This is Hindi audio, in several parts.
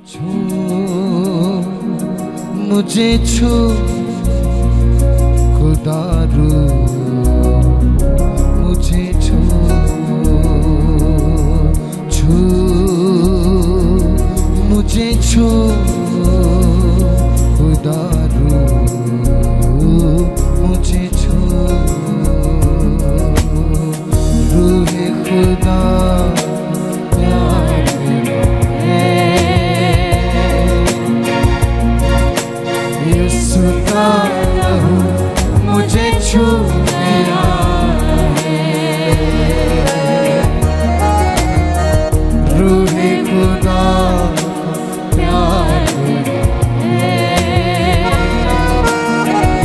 छू मुझे छू खुदा रू मुझे छू छू मुझे छू खुदा रू मुझे छू रूहे खुदा मुझे छू गया रूहे खुदा प्यार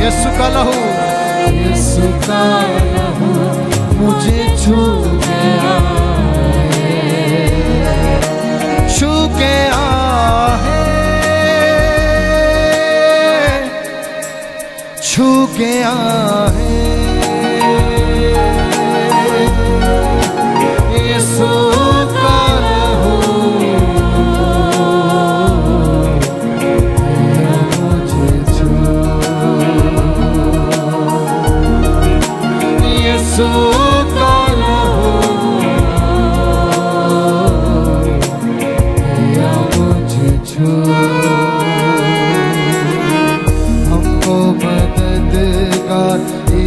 यीशु का लहू मुझे छू गया छू गया छू गया है यीशु का लहू मुझे छू यीशु का लहू मुझे छू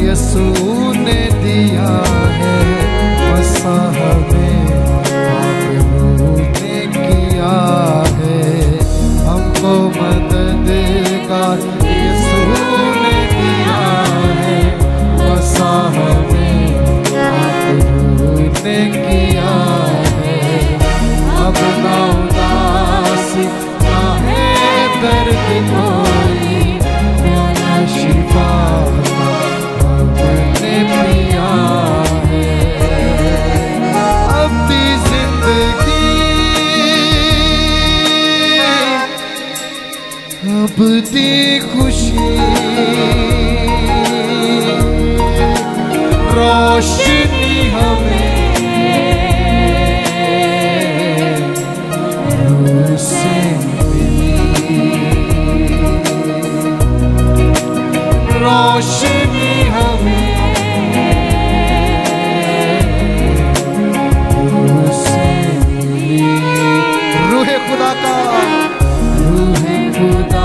यीशु ने दिया है वसा हमें आपने किया है हमको मददगार यीशु ने दिया है वसा हमें आपने किया है अब ना उदासी ना है दर्द कोई ना शिफा अब दी खुशी रोशनी हमें रूह से मिली रोशनी हमें रूह से मिली रूहे खुदा का रूहे खुदा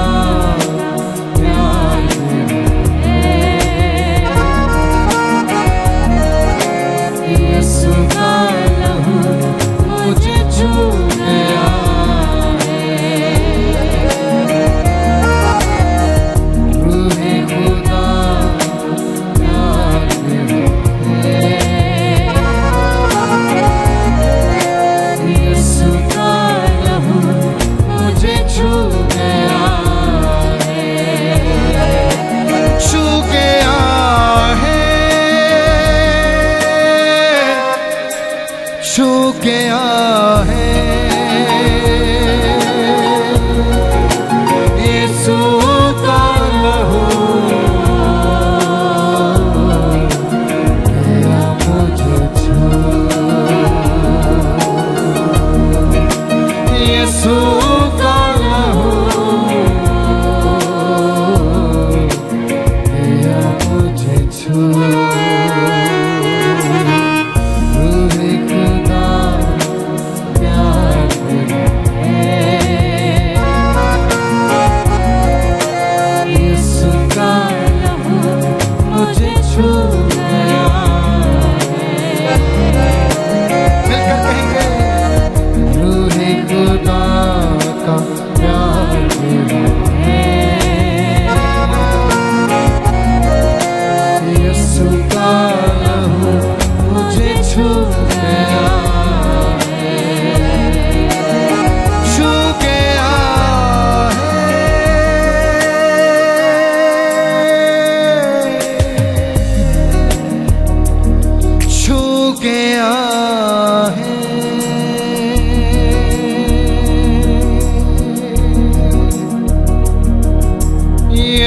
छू गया है यीशु का लहू गया मुझे छू यीशु का लहू गया मुझे छू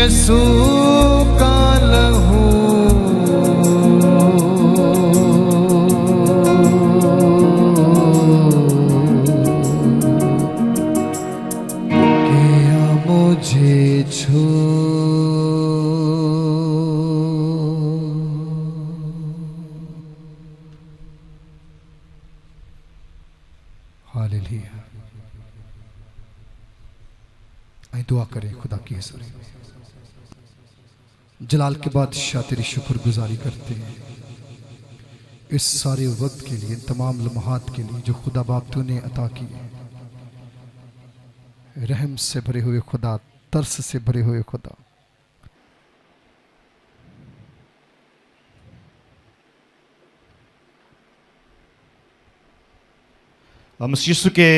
यीशु का लहू मुझे छू हालेलुया। आइए दुआ करें खुदा की हज़ूरी में। जलाल के बादशाह तेरी शुक्रगुजारी करते हैं इस सारे वक्त के लिए, तमाम लम्हात के लिए जो खुदा बाप तूने अता किए। रहम से भरे हुए खुदा, तरस से भरे हुए खुदा, हम यीशु के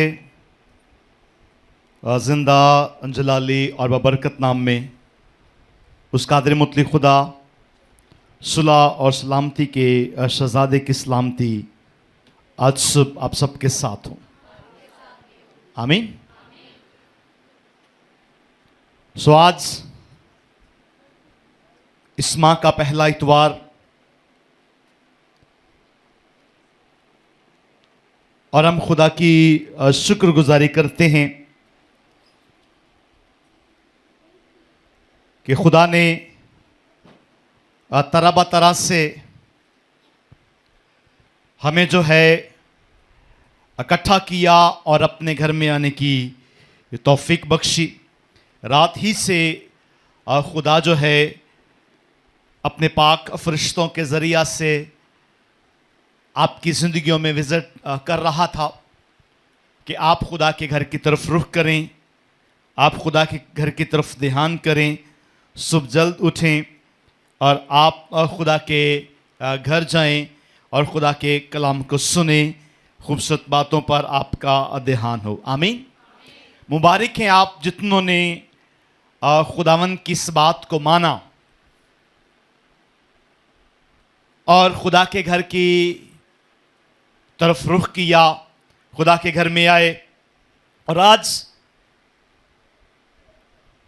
जिंदा जलाली और बबरकत नाम में उस कादिर मुतलक खुदा सुलह और सलामती के शहजादे की सलामती आज सुबह आप सबके साथ हो। आमीन। सो आज इस माह का पहला इतवार और हम खुदा की शुक्रगुजारी करते हैं कि खुदा ने तरह तरह से हमें जो है इकट्ठा किया और अपने घर में आने की तौफीक बख्शी। रात ही से खुदा जो है अपने पाक फरिश्तों के ज़रिया से आपकी ज़िंदगियों में विज़िट कर रहा था कि आप खुदा के घर की तरफ रुख करें, आप खुदा के घर की तरफ ध्यान करें, सुबह जल्द उठें और आप खुदा के घर जाएं और खुदा के कलाम को सुने, खूबसूरत बातों पर आपका ध्यान हो। आमीन। मुबारक हैं आप जितनों ने खुदावन की इस बात को माना और खुदा के घर की तरफ रुख किया, खुदा के घर में आए। और आज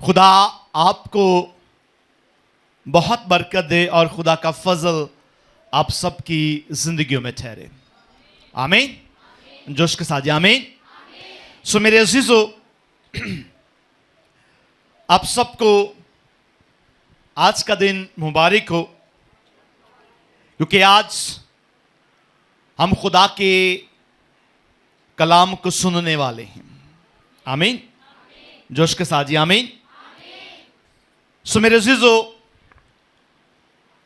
खुदा आपको बहुत बरकत दे और खुदा का फजल आप सबकी जिंदगियों में ठहरे। आमीन। जोश के साथ आमीन। सो मेरे अजीजों, आप सबको आज का दिन मुबारक हो, क्योंकि आज हम खुदा के कलाम को सुनने वाले हैं। आमीन। जोश के साथ आमीन। सो मेरे अजीजों,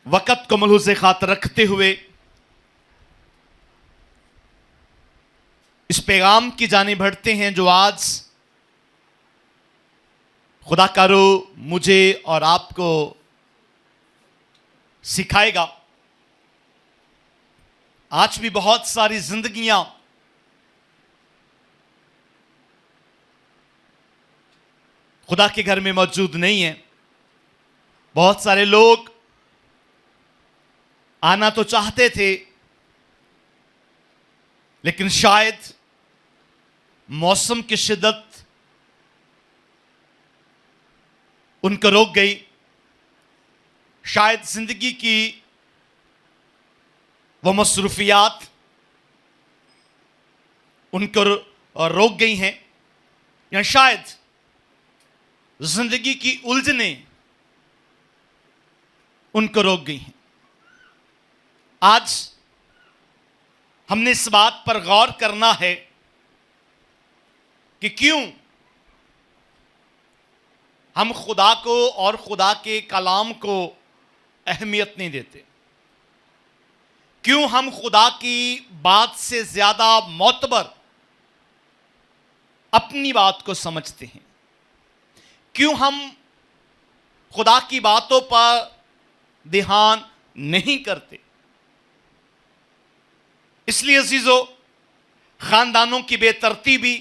वक़्त को मलहूज़ खातिर रखते हुए इस पैगाम की जानिब बढ़ते हैं जो आज खुदा करो मुझे और आपको सिखाएगा। आज भी बहुत सारी जिंदगियां खुदा के घर में मौजूद नहीं हैं। बहुत सारे लोग आना तो चाहते थे, लेकिन शायद मौसम की शिद्दत उनको रोक गई, शायद जिंदगी की वो मसरूफियात उनको रोक गई हैं, या शायद जिंदगी की उलझने उनको रोक गई हैं। आज हमने इस बात पर गौर करना है कि क्यों हम खुदा को और खुदा के कलाम को अहमियत नहीं देते, क्यों हम खुदा की बात से ज्यादा मोतबर अपनी बात को समझते हैं, क्यों हम खुदा की बातों पर ध्यान नहीं करते। इसलिए अजीजों, खानदानों की बेतरतीबी,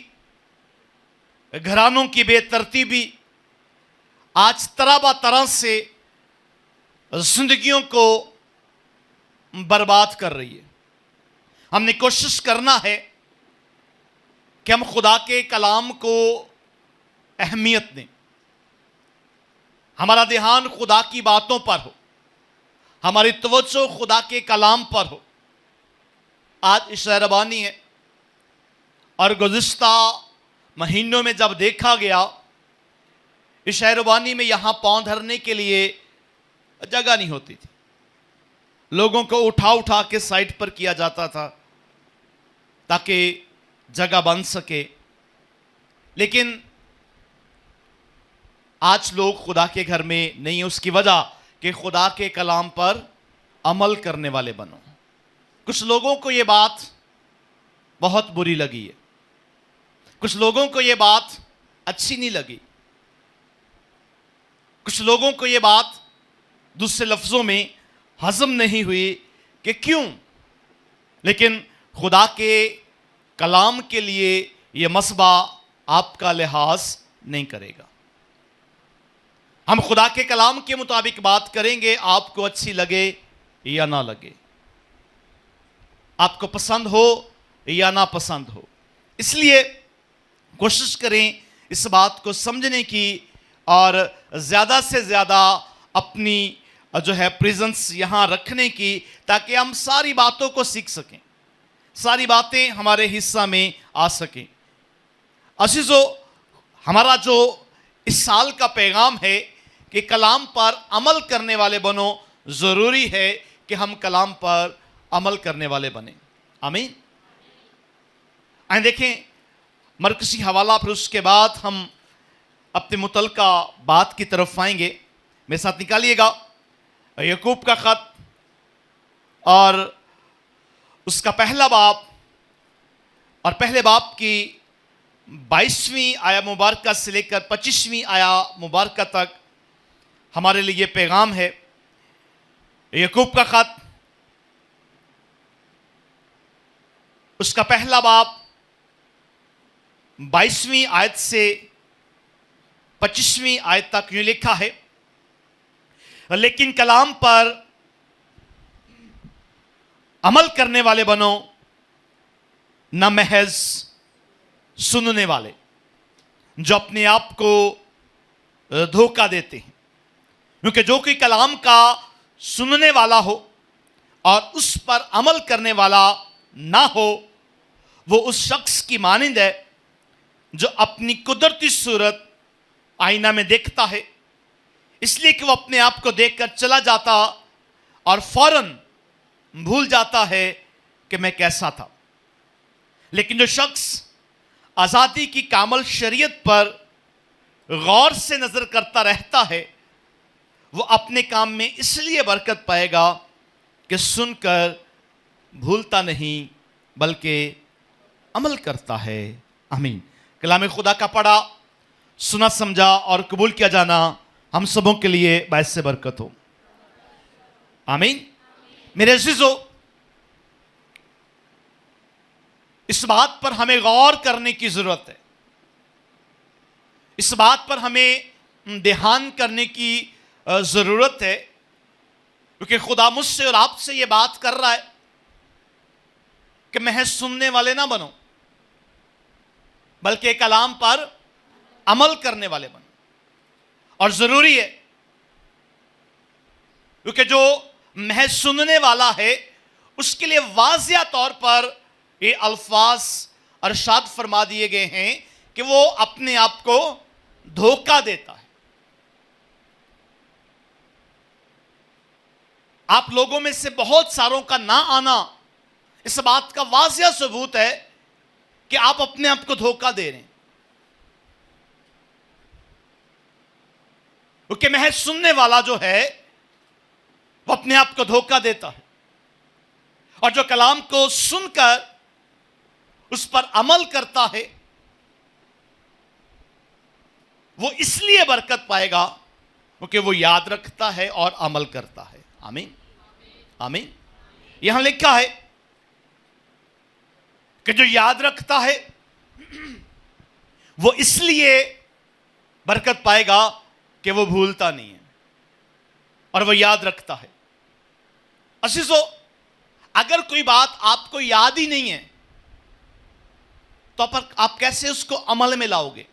घरानों की बेतरतीबी आज तरह तरह से जिंदगियों को बर्बाद कर रही है। हमने कोशिश करना है कि हम खुदा के कलाम को अहमियत दें, हमारा ध्यान खुदा की बातों पर हो, हमारी तवज्जो खुदा के कलाम पर हो। आज शहरबानी है और गुज़िश्ता महीनों में जब देखा गया इस शहरवानी में यहां पांव धरने के लिए जगह नहीं होती थी। लोगों को उठा उठा के साइड पर किया जाता था ताकि जगह बन सके। लेकिन आज लोग खुदा के घर में नहीं है, उसकी वजह कि खुदा के कलाम पर अमल करने वाले बनो। कुछ लोगों को यह बात बहुत बुरी लगी है, कुछ लोगों को यह बात अच्छी नहीं लगी, कुछ लोगों को यह बात दूसरे लफ्जों में हजम नहीं हुई कि क्यों। लेकिन खुदा के कलाम के लिए यह मसबा आपका लिहाज नहीं करेगा। हम खुदा के कलाम के मुताबिक बात करेंगे, आपको अच्छी लगे या ना लगे, आपको पसंद हो या ना पसंद हो। इसलिए कोशिश करें इस बात को समझने की और ज़्यादा से ज़्यादा अपनी जो है प्रेजेंस यहाँ रखने की, ताकि हम सारी बातों को सीख सकें, सारी बातें हमारे हिस्सा में आ सकें। अजीजों, हमारा जो इस साल का पैगाम है कि कलाम पर अमल करने वाले बनो, ज़रूरी है कि हम कलाम पर अमल करने वाले बने। आमीन। आए देखें मरकसी हवाला, फिर उसके बाद हम अपने मुतलका बात की तरफ आएंगे। मेरे साथ निकालिएगा याकूब का खत और उसका पहला बाब, और पहले बाब की 22वीं आया मुबारक से लेकर 25वीं आया मुबारक तक हमारे लिए पैगाम है। याकूब का खत, उसका पहला बाब 22वीं आयत से 25वीं आयत तक यूं लिखा है, लेकिन कलाम पर अमल करने वाले बनो, न महज सुनने वाले जो अपने आप को धोखा देते हैं। क्योंकि जो कोई कलाम का सुनने वाला हो और उस पर अमल करने वाला ना हो, वो उस शख्स की मानिंद है जो अपनी कुदरती सूरत आईना में देखता है, इसलिए कि वो अपने आप को देखकर चला जाता और फौरन भूल जाता है कि मैं कैसा था। लेकिन जो शख्स आज़ादी की कामल शरीयत पर गौर से नजर करता रहता है, वो अपने काम में इसलिए बरकत पाएगा कि सुनकर भूलता नहीं बल्कि अमल करता है। आमीन। कलाम खुदा का पढ़ा, सुना, समझा और कबूल किया जाना हम सबों के लिए बायस से बरकत हो। आमीन। मेरे अज़ीज़ों, इस बात पर हमें गौर करने की जरूरत है, इस बात पर हमें ध्यान करने की जरूरत है, क्योंकि खुदा मुझसे और आपसे यह बात कर रहा है कि महज सुनने वाले ना बनो, बल्कि कलाम पर अमल करने वाले बनो। और जरूरी है, क्योंकि जो महज सुनने वाला है उसके लिए वाज़िया तौर पर ये अल्फाज अरशाद फरमा दिए गए हैं कि वो अपने आप को धोखा देता है। आप लोगों में से बहुत सारों का ना आना इस बात का वाज़िया सबूत है कि आप अपने आप को धोखा दे रहे हैं, क्योंकि महज सुनने वाला जो है वो अपने आप को धोखा देता है, और जो कलाम को सुनकर उस पर अमल करता है वो इसलिए बरकत पाएगा क्योंकि वो याद रखता है और अमल करता है। आमीन। आमीन। यहां लिखा है कि जो याद रखता है वो इसलिए बरकत पाएगा कि वो भूलता नहीं है और वो याद रखता है। अजीजों, अगर कोई बात आपको याद ही नहीं है तो आप कैसे उसको अमल में लाओगे?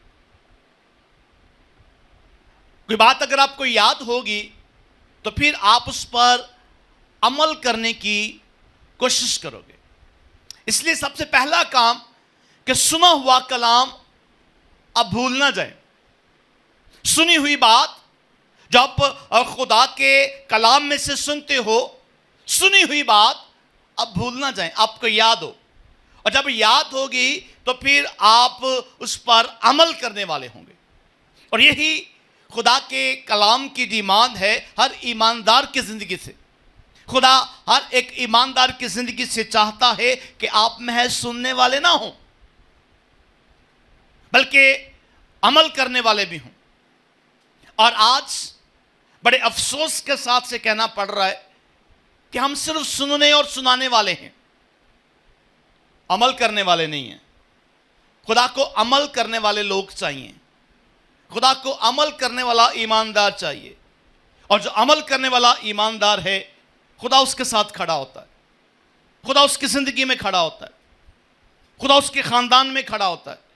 कोई बात अगर आपको याद होगी तो फिर आप उस पर अमल करने की कोशिश करोगे। इसलिए सबसे पहला काम कि सुना हुआ कलाम अब भूल ना जाए, सुनी हुई बात जब खुदा के कलाम में से सुनते हो, सुनी हुई बात अब भूल ना जाए, आपको याद हो, और जब याद होगी तो फिर आप उस पर अमल करने वाले होंगे। और यही खुदा के कलाम की डिमांड है हर ईमानदार की जिंदगी से। खुदा हर एक ईमानदार की जिंदगी से चाहता है कि आप महज सुनने वाले ना हों, बल्कि अमल करने वाले भी हों। और आज बड़े अफसोस के साथ से कहना पड़ रहा है कि हम सिर्फ सुनने और सुनाने वाले हैं, अमल करने वाले नहीं हैं। खुदा को अमल करने वाले लोग चाहिए, खुदा को अमल करने वाला ईमानदार चाहिए। और जो अमल करने वाला ईमानदार है, खुदा उसके साथ खड़ा होता है, खुदा उसकी जिंदगी में खड़ा होता है, खुदा उसके खानदान में खड़ा होता है,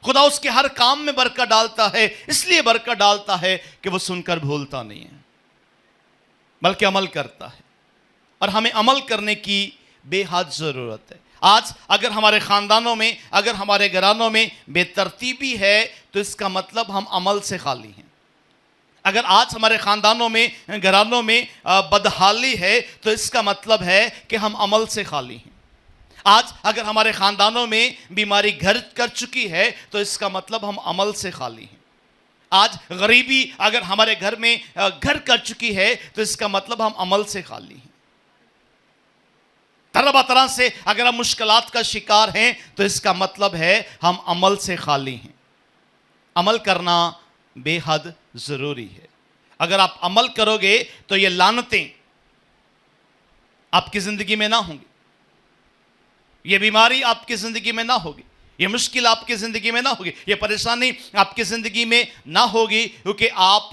खुदा उसके हर काम में बरकत डालता है। इसलिए बरकत डालता है कि वो सुनकर भूलता नहीं है, बल्कि अमल करता है। और हमें अमल करने की बेहद ज़रूरत है। आज अगर हमारे ख़ानदानों में, अगर हमारे घरानों में बेतरतीबी है, तो इसका मतलब हम अमल से खाली हैं। अगर आज हमारे ख़ानदानों में, घरानों में बदहाली है, तो इसका मतलब है कि हम अमल से खाली हैं। आज अगर हमारे ख़ानदानों में बीमारी घर कर चुकी है, तो इसका मतलब हम अमल से खाली हैं। आज गरीबी अगर हमारे घर में घर कर चुकी है, तो इसका मतलब हम अमल से खाली हैं। तरह तरह से अगर हम मुश्किलात का शिकार हैं, तो इसका मतलब है हम अमल से खाली हैं। अमल करना बेहद ज़रूरी है। अगर आप अमल करोगे तो ये लानतें आपकी ज़िंदगी में ना होंगी, ये बीमारी आपकी ज़िंदगी में ना होगी, ये मुश्किल आपकी ज़िंदगी में ना होगी, ये परेशानी आपकी ज़िंदगी में ना होगी, क्योंकि आप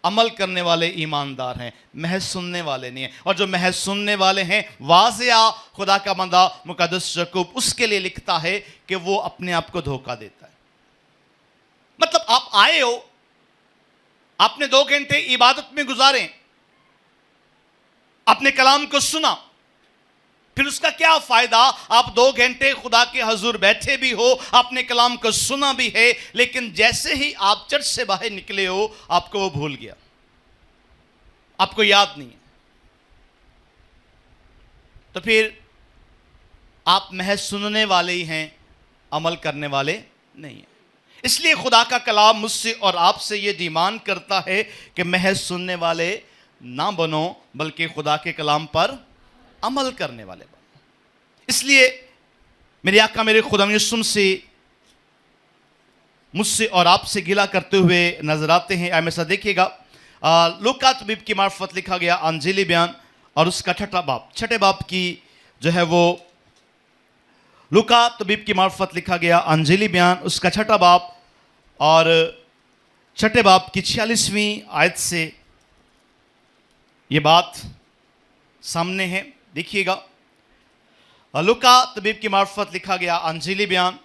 अमल करने वाले ईमानदार हैं, महज सुनने वाले नहीं हैं। और जो महज सुनने वाले हैं, वाज़िया खुदा का बंदा मुकद्दस याकूब उसके लिए लिखता है कि वो अपने आप को धोखा देता है। मतलब आप आए हो, आपने 2 घंटे इबादत में गुजारे, अपने कलाम को सुना, फिर उसका क्या फायदा? आप 2 घंटे खुदा के हजूर बैठे भी हो, आपने कलाम को सुना भी है, लेकिन जैसे ही आप चर्च से बाहर निकले हो, आपको वो भूल गया, आपको याद नहीं है। तो फिर आप महज सुनने वाले ही हैं, अमल करने वाले नहीं हैं। इसलिए खुदा का कलाम मुझसे और आपसे ये डिमांड करता है कि महज सुनने वाले ना बनो, बल्कि खुदा के कलाम पर अमल करने वाले बनो। इसलिए मेरे आका मेरे खुदा यीशु से मुझसे और आपसे गिला करते हुए नजर आते हैं। हमेशा देखिएगा, लूका तबीब की मार्फत लिखा गया अंजीली बयान और उसका छठे बाब की जो है वो लूका तबीब की मार्फत लिखा गया अंजीली बयान, उसका 6 बाब और 6 बाब की 46वीं आयत से ये बात सामने है। देखिएगा, लूका तबीब की मार्फत लिखा गया अंजीली बयान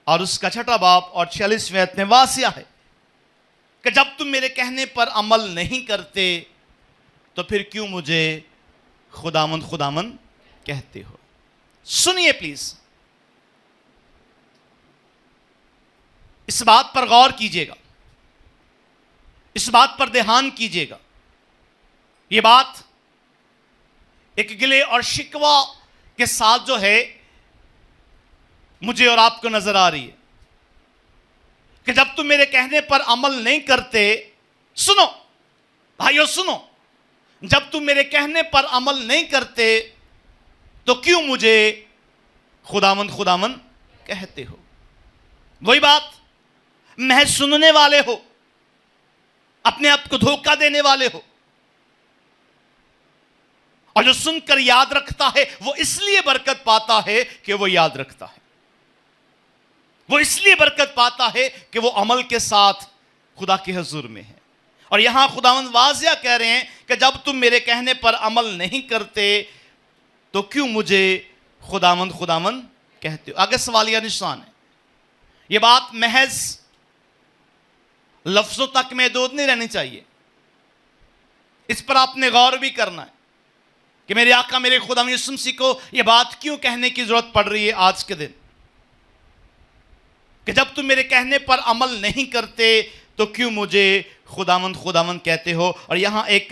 और उसका 6 बाब और 46वीं आयत में वासिया है कि जब तुम मेरे कहने पर अमल नहीं करते, तो फिर क्यों मुझे खुदामन खुदामन कहते हो। सुनिए प्लीज, इस बात पर गौर कीजिएगा, इस बात पर ध्यान कीजिएगा। यह बात एक गिले और शिकवा के साथ जो है मुझे और आपको नजर आ रही है कि जब तुम मेरे कहने पर अमल नहीं करते, सुनो भाइयों सुनो, जब तुम मेरे कहने पर अमल नहीं करते, तो क्यों मुझे खुदामन खुदामन कहते हो। वही बात, महज सुनने वाले हो, अपने आप को धोखा देने वाले हो। और जो सुनकर याद रखता है, वो इसलिए बरकत पाता है कि वो याद रखता है, वो इसलिए बरकत पाता है कि वो अमल के साथ खुदा के हुजूर में है। और यहां खुदावंद वाज़िया कह रहे हैं कि जब तुम मेरे कहने पर अमल नहीं करते, तो क्यों मुझे खुदावंद खुदावंद कहते हो। आगे सवालिया निशान है। यह बात महज लफ्जों तक महदूद नहीं रहनी चाहिए, इस पर आपने गौर भी करना है कि मेरे आका मेरे खुदा यीशु मसीह को यह बात क्यों कहने की जरूरत पड़ रही है आज के दिन, कि जब तुम मेरे कहने पर अमल नहीं करते, तो क्यों मुझे खुदावंद खुदावंद कहते हो। और यहाँ एक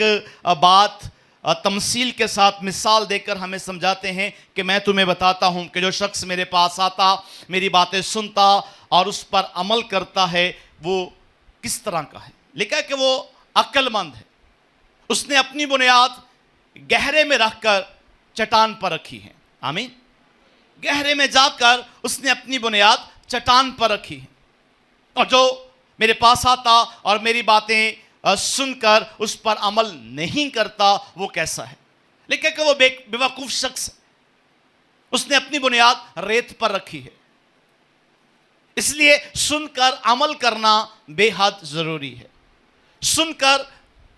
बात तमसील के साथ मिसाल देकर हमें समझाते हैं कि मैं तुम्हें बताता हूँ कि जो शख्स मेरे पास आता, मेरी बातें सुनता और उस पर अमल करता है, वो किस तरह का है। लिखा है कि वो अक्लमंद है, उसने अपनी बुनियाद गहरे में रखकर चट्टान पर रखी है। आमीन। गहरे में जाकर उसने अपनी बुनियाद चट्टान पर रखी है। और जो मेरे पास आता और मेरी बातें सुनकर उस पर अमल नहीं करता, वो कैसा है। लिखा कि वो बेवकूफ शख्स है, उसने अपनी बुनियाद रेत पर रखी है। इसलिए सुनकर अमल करना बेहद जरूरी है, सुनकर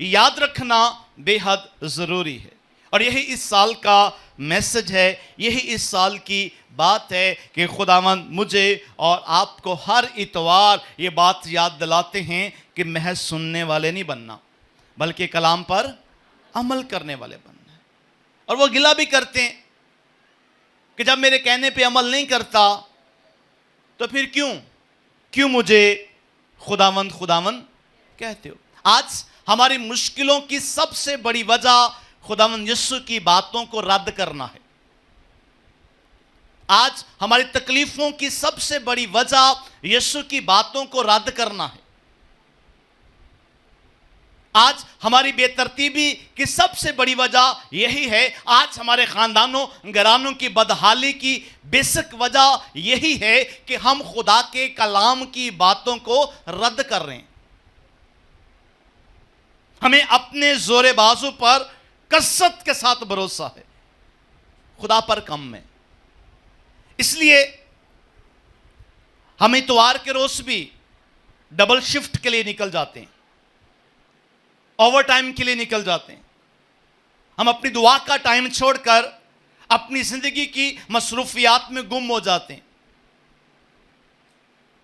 याद रखना बेहद जरूरी है। और यही इस साल का मैसेज है, यही इस साल की बात है कि खुदावंद मुझे और आपको हर इतवार ये बात याद दिलाते हैं कि महज सुनने वाले नहीं बनना, बल्कि कलाम पर अमल करने वाले बनना है। और वो गिला भी करते हैं कि जब मेरे कहने पे अमल नहीं करता तो फिर क्यों मुझे खुदावंद खुदावंद कहते हो। आज हमारी मुश्किलों की सबसे बड़ी वजह खुदावंद यीशु की बातों को रद्द करना है। आज हमारी तकलीफों की सबसे बड़ी वजह यीशु की बातों को रद्द करना है। आज हमारी बेतरतीबी की सबसे बड़ी वजह यही है। आज हमारे खानदानों घरानों की बदहाली की बेसिक वजह यही है कि हम खुदा के कलाम की बातों को रद्द कर रहे हैं। हमें अपने जोरे बाजू पर कसरत के साथ भरोसा है, खुदा पर कम है। इसलिए हम इतवार के रोज भी डबल शिफ्ट के लिए निकल जाते हैं, ओवर टाइम के लिए निकल जाते हैं। हम अपनी दुआ का टाइम छोड़कर अपनी जिंदगी की मसरूफियात में गुम हो जाते हैं,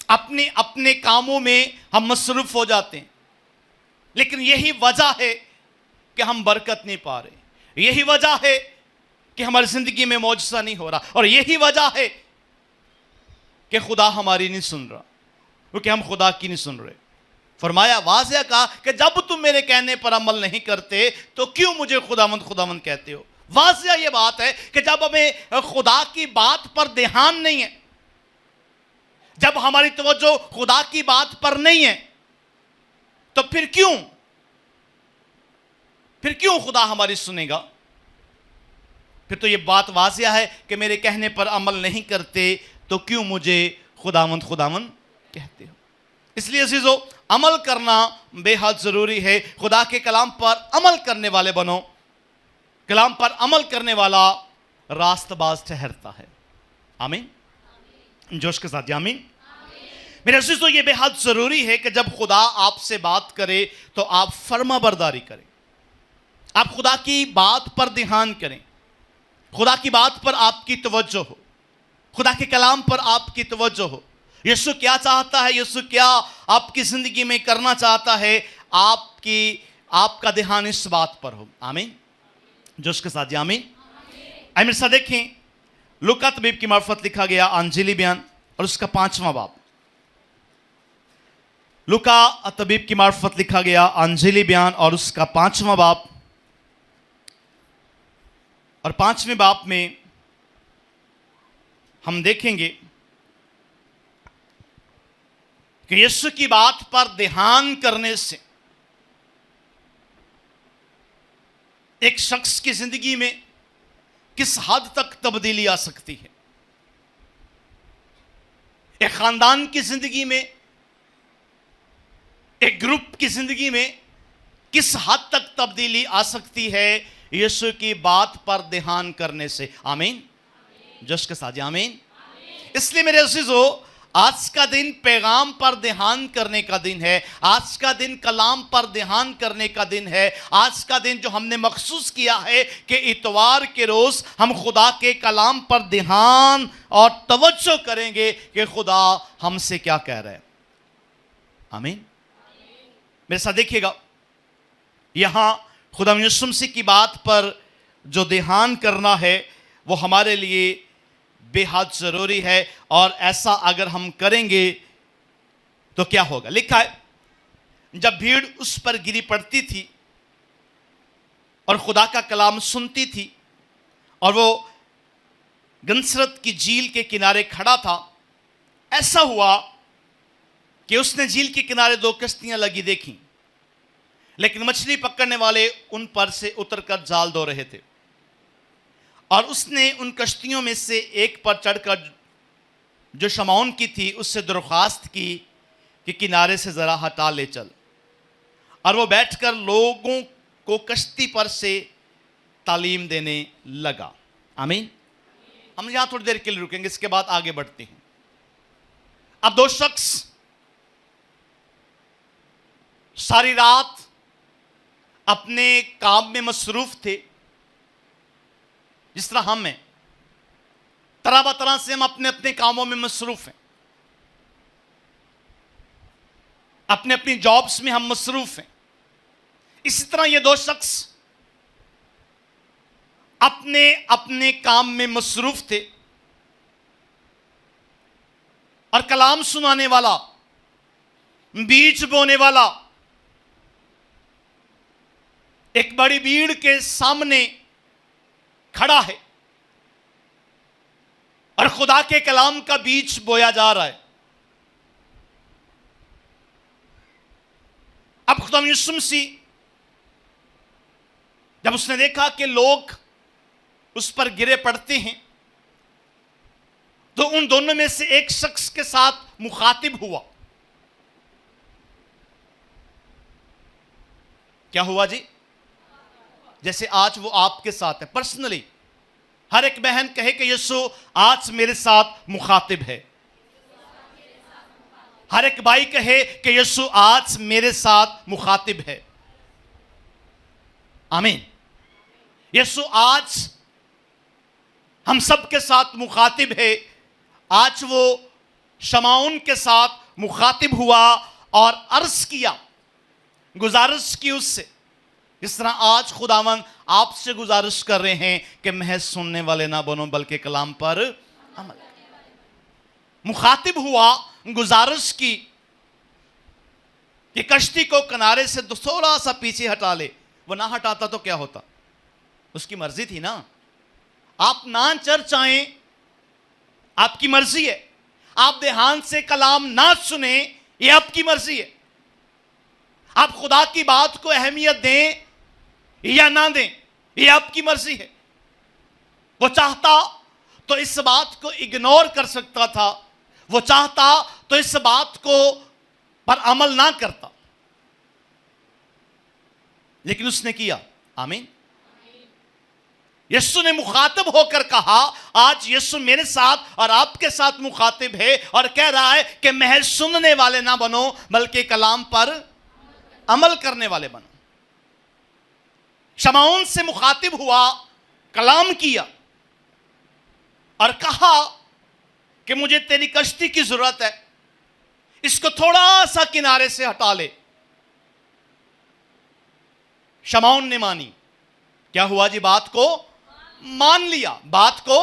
अपने अपने कामों में हम मसरूफ हो जाते हैं। लेकिन यही वजह है कि हम बरकत नहीं पा रहे, यही वजह है कि हमारी जिंदगी में मौजज़ा नहीं हो रहा, और यही वजह है कि खुदा हमारी नहीं सुन रहा, क्योंकि हम खुदा की नहीं सुन रहे। फरमाया, वाज़िया कहा कि जब तुम मेरे कहने पर अमल नहीं करते तो क्यों मुझे खुदावंद खुदावंद कहते हो। वाज़िया ये बात है कि जब हमें खुदा की बात पर ध्यान नहीं है, जब हमारी तवज्जो खुदा की बात पर नहीं है, तो फिर क्यों खुदा हमारी सुनेगा। फिर तो ये बात वाज़िया है कि मेरे कहने पर अमल नहीं करते तो क्यों मुझे खुदावंद खुदावंद कहते हो। इसलिए अज़ीज़ों, अमल करना बेहद ज़रूरी है। खुदा के कलाम पर अमल करने वाले बनो। कलाम पर अमल करने वाला रास्तबाज ठहरता है। आमीन। जोश के साथ आमीन। मेरे अज़ीज़ों, ये बेहद ज़रूरी है कि जब खुदा आपसे बात करे तो आप फर्माबरदारी करें, आप खुदा की बात पर ध्यान करें, खुदा की बात पर आपकी तवज्जो हो, खुदा के कलाम पर आपकी तवज्जो हो। यीशु क्या चाहता है, यीशु क्या आपकी ज़िंदगी में करना चाहता है, आपका ध्यान इस बात पर हो। आमीन। जोश के साथ आमीन। आमीन। सा देखें, लूका तबीब की मार्फत लिखा गया अंजीली बयान और उसका 5वां बाब। लूका तबीब की मार्फत लिखा गया अंजीली बयान और उसका 5वां बाब। और 5वें बाब में हम देखेंगे कि यीशु की बात पर ध्यान करने से एक शख्स की जिंदगी में किस हद तक तब्दीली आ सकती है, एक खानदान की जिंदगी में, एक ग्रुप की जिंदगी में किस हद तक तब्दीली आ सकती है यीशु की बात पर ध्यान करने से। आमीन। जश के साथ आमीन। इसलिए मेरे अज़ीज़ों, आज का दिन पैगाम पर ध्यान करने का दिन है, आज का दिन कलाम पर ध्यान करने का दिन है। आज का दिन जो हमने मखसूस किया है कि इतवार के रोज हम खुदा के कलाम पर ध्यान और तवज्जो करेंगे कि खुदा हमसे क्या कह रहा है। आमीन। मेरे साथ देखिएगा, यहां खुदा यीशु मसीह की बात पर जो ध्यान करना है वो हमारे लिए बेहद ज़रूरी है। और ऐसा अगर हम करेंगे तो क्या होगा। लिखा है जब भीड़ उस पर गिरी पड़ती थी और खुदा का कलाम सुनती थी, और वो गन्सरत की झील के किनारे खड़ा था, ऐसा हुआ कि उसने झील के किनारे 2 कश्तियां लगी देखी, लेकिन मछली पकड़ने वाले उन पर से उतरकर जाल धो रहे थे। और उसने उन कश्तियों में से एक पर चढ़कर, जो शमौन की थी, उससे दरख्वास्त की कि किनारे से जरा हटा ले चल। और वो बैठकर लोगों को कश्ती पर से तालीम देने लगा। आमीन। हम यहां थोड़ी देर के लिए रुकेंगे, इसके बाद आगे बढ़ते हैं। अब 2 शख्स सारी रात अपने काम में मसरूफ थे, जिस तरह हम हैं। तरह बतरह से हम अपने अपने कामों में मसरूफ हैं, अपने अपनी जॉब्स में हम मसरूफ हैं। इसी तरह ये 2 शख्स अपने अपने काम में मसरूफ थे, और कलाम सुनाने वाला, बीज बोने वाला एक बड़ी भीड़ के सामने खड़ा है, और खुदा के कलाम का बीज बोया जा रहा है। अब खुदा यीशु मसीह जब उसने देखा कि लोग उस पर गिरे पड़ते हैं, तो उन दोनों में से एक शख्स के साथ मुखातिब हुआ। क्या हुआ जी? जैसे आज वो आपके साथ है, पर्सनली हर एक बहन कहे कि यीशु आज मेरे साथ मुखातिब है। हर एक भाई कहे कि यीशु आज मेरे साथ मुखातिब है। आमीन। यीशु आज हम सब के साथ मुखातिब है। आज वो शमौन के साथ मुखातिब हुआ और अर्ज किया, गुजारिश की उससे, इस तरह आज खुदावन आपसे गुजारिश कर रहे हैं कि महज सुनने वाले ना बनो बल्कि कलाम पर अमल। मुखातिब हुआ, गुजारिश की कि कश्ती को किनारे से थोड़ा सा पीछे हटा ले। वो ना हटाता तो क्या होता? उसकी मर्जी थी ना। आप ना चर्च आए, आपकी मर्जी है। आप ध्यान से कलाम ना सुने, ये आपकी मर्जी है। आप खुदा की बात को अहमियत दें या ना दें, ये आपकी मर्जी है। वो चाहता तो इस बात को इग्नोर कर सकता था, वो चाहता तो इस बात को पर अमल ना करता, लेकिन उसने किया। आमीन। यीशु ने मुखातिब होकर कहा, आज यीशु मेरे साथ और आपके साथ मुखातिब है और कह रहा है कि महज सुनने वाले ना बनो बल्कि कलाम पर अमल करने वाले बनो। शमौन से मुखातिब हुआ, कलाम किया और कहा कि मुझे तेरी कश्ती की जरूरत है, इसको थोड़ा सा किनारे से हटा ले। शमौन ने मानी। क्या हुआ जी? बात को मान लिया। बात को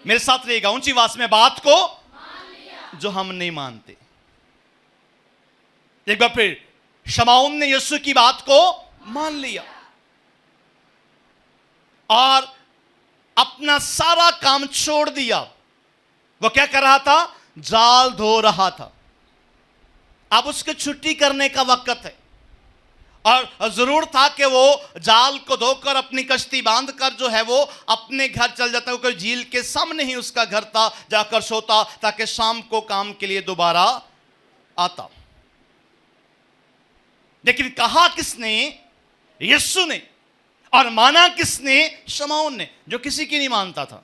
मेरे साथ रहेगा, ऊंची आवाज में, बात को जो हम नहीं मानते। एक बार फिर, शमौन ने यीशु की बात को मान लिया और अपना सारा काम छोड़ दिया। वो क्या कर रहा था? जाल धो रहा था। अब उसके छुट्टी करने का वक्त है और जरूर था कि वो जाल को धोकर अपनी कश्ती बांधकर जो है वो अपने घर चल जाता। क्योंकि झील के सामने ही उसका घर था, जाकर सोता ताकि शाम को काम के लिए दोबारा आता। लेकिन कहा किसने? यीशु ने। और माना किसने? शमौन ने, जो किसी की नहीं मानता था।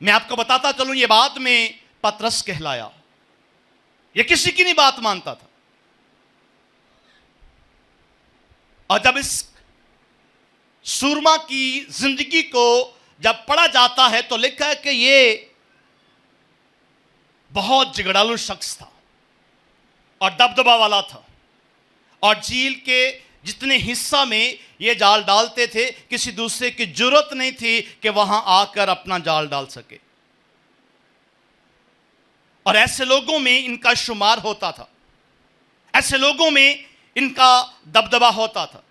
मैं आपको बताता चलूं, ये बाद में पतरस कहलाया। ये किसी की नहीं बात मानता था। और जब इस सूरमा की जिंदगी को जब पढ़ा जाता है तो लिखा है कि ये बहुत झगड़ालू शख्स था और दबदबा वाला था, और झील के जितने हिस्सा में ये जाल डालते थे, किसी दूसरे की जरूरत नहीं थी कि वहां आकर अपना जाल डाल सके। और ऐसे लोगों में इनका शुमार होता था। ऐसे लोगों में इनका दबदबा होता था,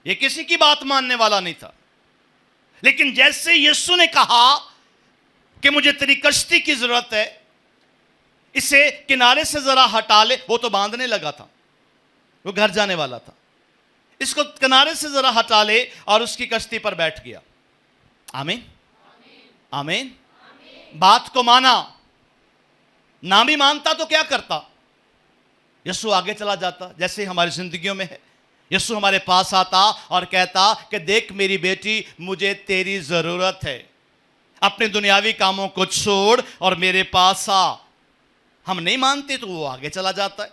ये किसी की बात मानने वाला नहीं था। लेकिन जैसे यीशु ने कहा कि मुझे तेरी कश्ती की जरूरत है, इसे किनारे से जरा हटा ले, वो तो बांधने लगा था, वो घर जाने वाला था, इसको किनारे से जरा हटा ले और उसकी कश्ती पर बैठ गया। आमीन आमीन। बात को माना, ना भी मानता तो क्या करता, यीशु आगे चला जाता। जैसे हमारी जिंदगियों में है, यीशु हमारे पास आता और कहता कि देख मेरी बेटी, मुझे तेरी जरूरत है, अपने दुनियावी कामों को छोड़ और मेरे पास आ। हम नहीं मानते तो वो आगे चला जाता है,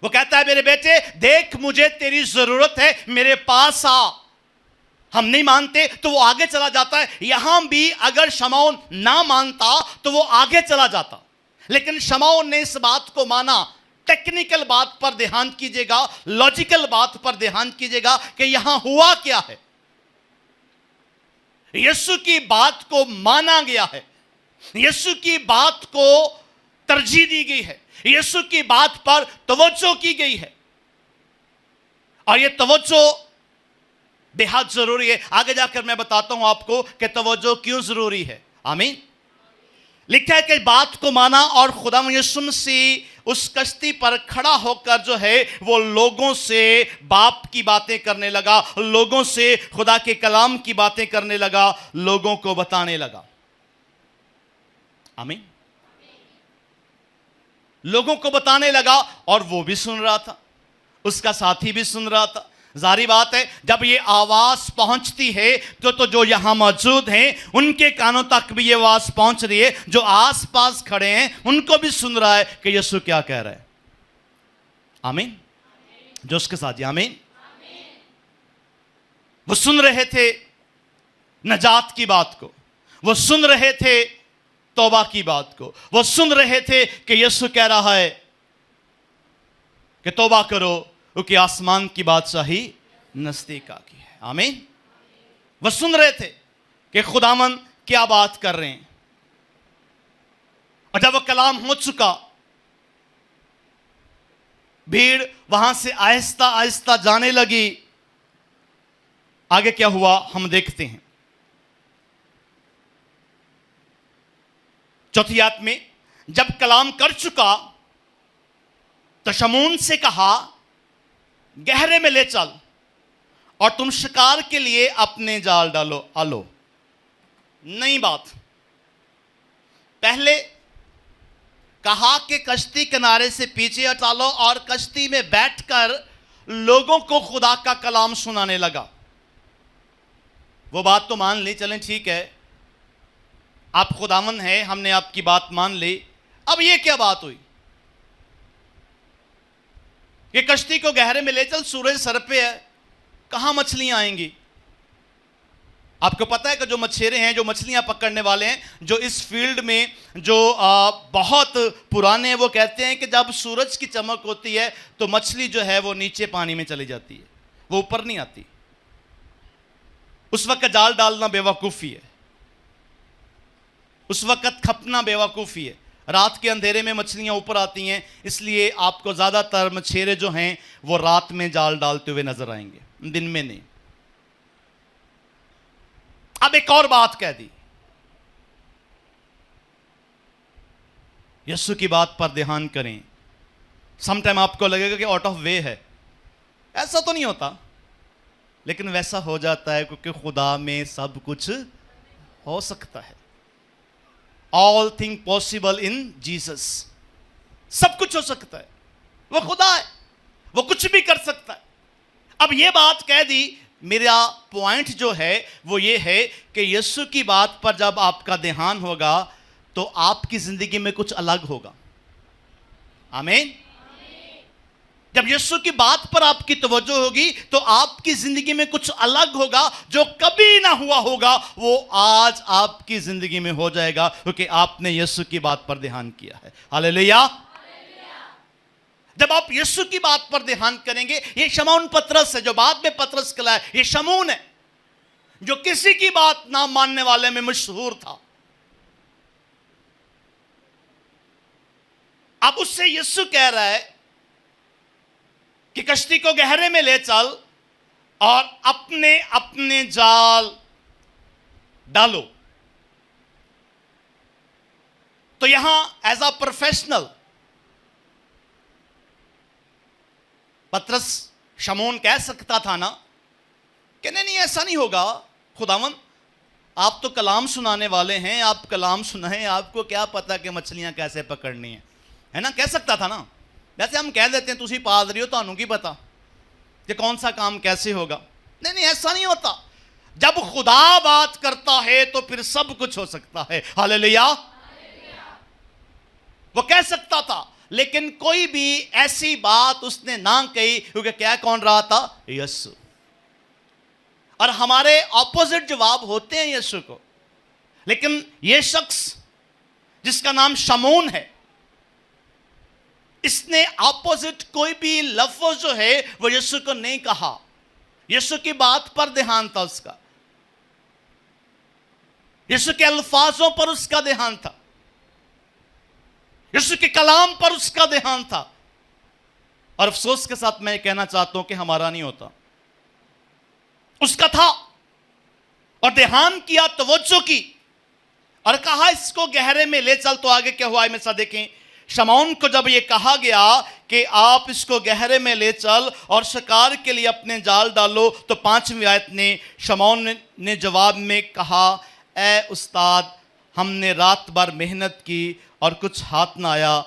वो कहता है मेरे बेटे देख मुझे तेरी जरूरत है, मेरे पास आ। हम नहीं मानते तो वो आगे चला जाता है। यहां भी अगर शमौन ना मानता तो वो आगे चला जाता, लेकिन शमौन ने इस बात को माना। टेक्निकल बात पर ध्यान कीजिएगा, लॉजिकल बात पर ध्यान कीजिएगा कि यहां हुआ क्या है। यीशु की बात को माना गया है, यीशु की बात को तरजीह दी गई है, यीशु की बात पर तवज्जो की गई है, और यह तवज्जो बेहद जरूरी है। आगे जाकर मैं बताता हूं आपको कि तवज्जो क्यों जरूरी है। आमीन। लिखा है कि बात को माना और खुदा यीशु मसीह उस कश्ती पर खड़ा होकर जो है वो लोगों से बाप की बातें करने लगा, लोगों से खुदा के कलाम की बातें करने लगा, लोगों को बताने लगा। आमीन। लोगों को बताने लगा और वो भी सुन रहा था, उसका साथी भी सुन रहा था। जारी बात है, जब ये आवाज पहुंचती है तो जो यहां मौजूद हैं उनके कानों तक भी ये आवाज पहुंच रही है, जो आसपास खड़े हैं उनको भी सुन रहा है कि यीशु क्या कह रहा है। आमीन। जो उसके साथ, आमीन। वो सुन रहे थे नजात की बात को, वो सुन रहे थे तौबा की बात को, वो सुन रहे थे कि यीशु कह रहा है कि तौबा करो क्योंकि आसमान की बादशाही नजदीक आ गई है। आमीन। वो सुन रहे थे कि खुदावन क्या बात कर रहे हैं। और जब वो कलाम हो चुका, भीड़ वहां से आहिस्ता आहिस्ता जाने लगी। आगे क्या हुआ हम देखते हैं। चौथी आयत में जब कलाम कर चुका तो शमून से कहा गहरे में ले चल और तुम शिकार के लिए अपने जाल डालो। आलो, नई बात। पहले कहा कि कश्ती किनारे से पीछे हटा लो और कश्ती में बैठकर लोगों को खुदा का कलाम सुनाने लगा। वो बात तो मान ली, चलें ठीक है, आप खुदावन है, हमने आपकी बात मान ली। अब ये क्या बात हुई कि कश्ती को गहरे में ले चल, सूरज सर पे है, कहां मछलियां आएंगी। आपको पता है कि जो मछेरे हैं, जो मछलियां पकड़ने वाले हैं, जो इस फील्ड में जो बहुत पुराने हैं, वो कहते हैं कि जब सूरज की चमक होती है तो मछली जो है वो नीचे पानी में चली जाती है, वो ऊपर नहीं आती। उस वक्त जाल डालना बेवकूफ़ी है, उस वक्त खपना बेवकूफ़ी है। रात के अंधेरे में मछलियां ऊपर आती हैं, इसलिए आपको ज़्यादातर मछेरे जो हैं वो रात में जाल डालते हुए नजर आएंगे, दिन में नहीं। अब एक और बात कह दी, यीशु की बात पर ध्यान करें। समटाइम आपको लगेगा कि आउट ऑफ वे है, ऐसा तो नहीं होता, लेकिन वैसा हो जाता है क्योंकि खुदा में सब कुछ हो सकता है। All thing possible in Jesus, सब कुछ हो सकता है, वो खुदा है, वो कुछ भी कर सकता है। अब ये बात कह दी, मेरा पॉइंट जो है वो ये है कि यीशु की बात पर जब आपका ध्यान होगा तो आपकी जिंदगी में कुछ अलग होगा। आमीन। जब यीशु की बात पर आपकी तवज्जो होगी तो आपकी जिंदगी में कुछ अलग होगा, जो कभी ना हुआ होगा वो आज आपकी जिंदगी में हो जाएगा, क्योंकि आपने यीशु की बात पर ध्यान किया है। हालेलुया। जब आप यीशु की बात पर ध्यान करेंगे, ये शमौन पतरस है जो बाद में पतरस कहलाया, ये शमून है जो किसी की बात ना मानने वाले में मशहूर था। अब उससे यीशु कह रहा है कि कश्ती को गहरे में ले चल और अपने अपने जाल डालो। तो यहां एज अ प्रोफेशनल पतरस शमौन कह सकता था ना कि नहीं ऐसा नहीं होगा, खुदावन आप तो कलाम सुनाने वाले हैं, आप कलाम सुनाएं, आपको क्या पता कि मछलियां कैसे पकड़नी है ना, कह सकता था ना। वैसे हम कह देते हैं तुसी पादरी हो, ਤੁਹਾਨੂੰ की पता कि कौन सा काम कैसे होगा। नहीं ऐसा नहीं होता। जब खुदा बात करता है तो फिर सब कुछ हो सकता है। हालेलुया। वो कह सकता था, लेकिन कोई भी ऐसी बात उसने ना कही, क्योंकि क्या कौन रहा था? यीशु। और हमारे ऑपोजिट जवाब होते हैं यीशु को। लेकिन यह शख्स जिसका नाम शमौन है, इसने ऑपोजिट कोई भी लफ्ज जो है वो यीशु को नहीं कहा। यीशु की बात पर ध्यान था उसका, यीशु के अल्फाजों पर उसका ध्यान था, यीशु के कलाम पर उसका ध्यान था। और अफसोस के साथ मैं कहना चाहता हूं कि हमारा नहीं होता। उसका था और ध्यान किया, तवज्जो की और कहा इसको गहरे में ले चल। तो आगे क्या हुआ है में देखें। शमौन को जब यह कहा गया कि आप इसको गहरे में ले चल और शिकार के लिए अपने जाल डालो, तो 5वीं आयत ने शमौन ने जवाब में कहा, ए उस्ताद हमने रात भर मेहनत की और कुछ हाथ ना आया,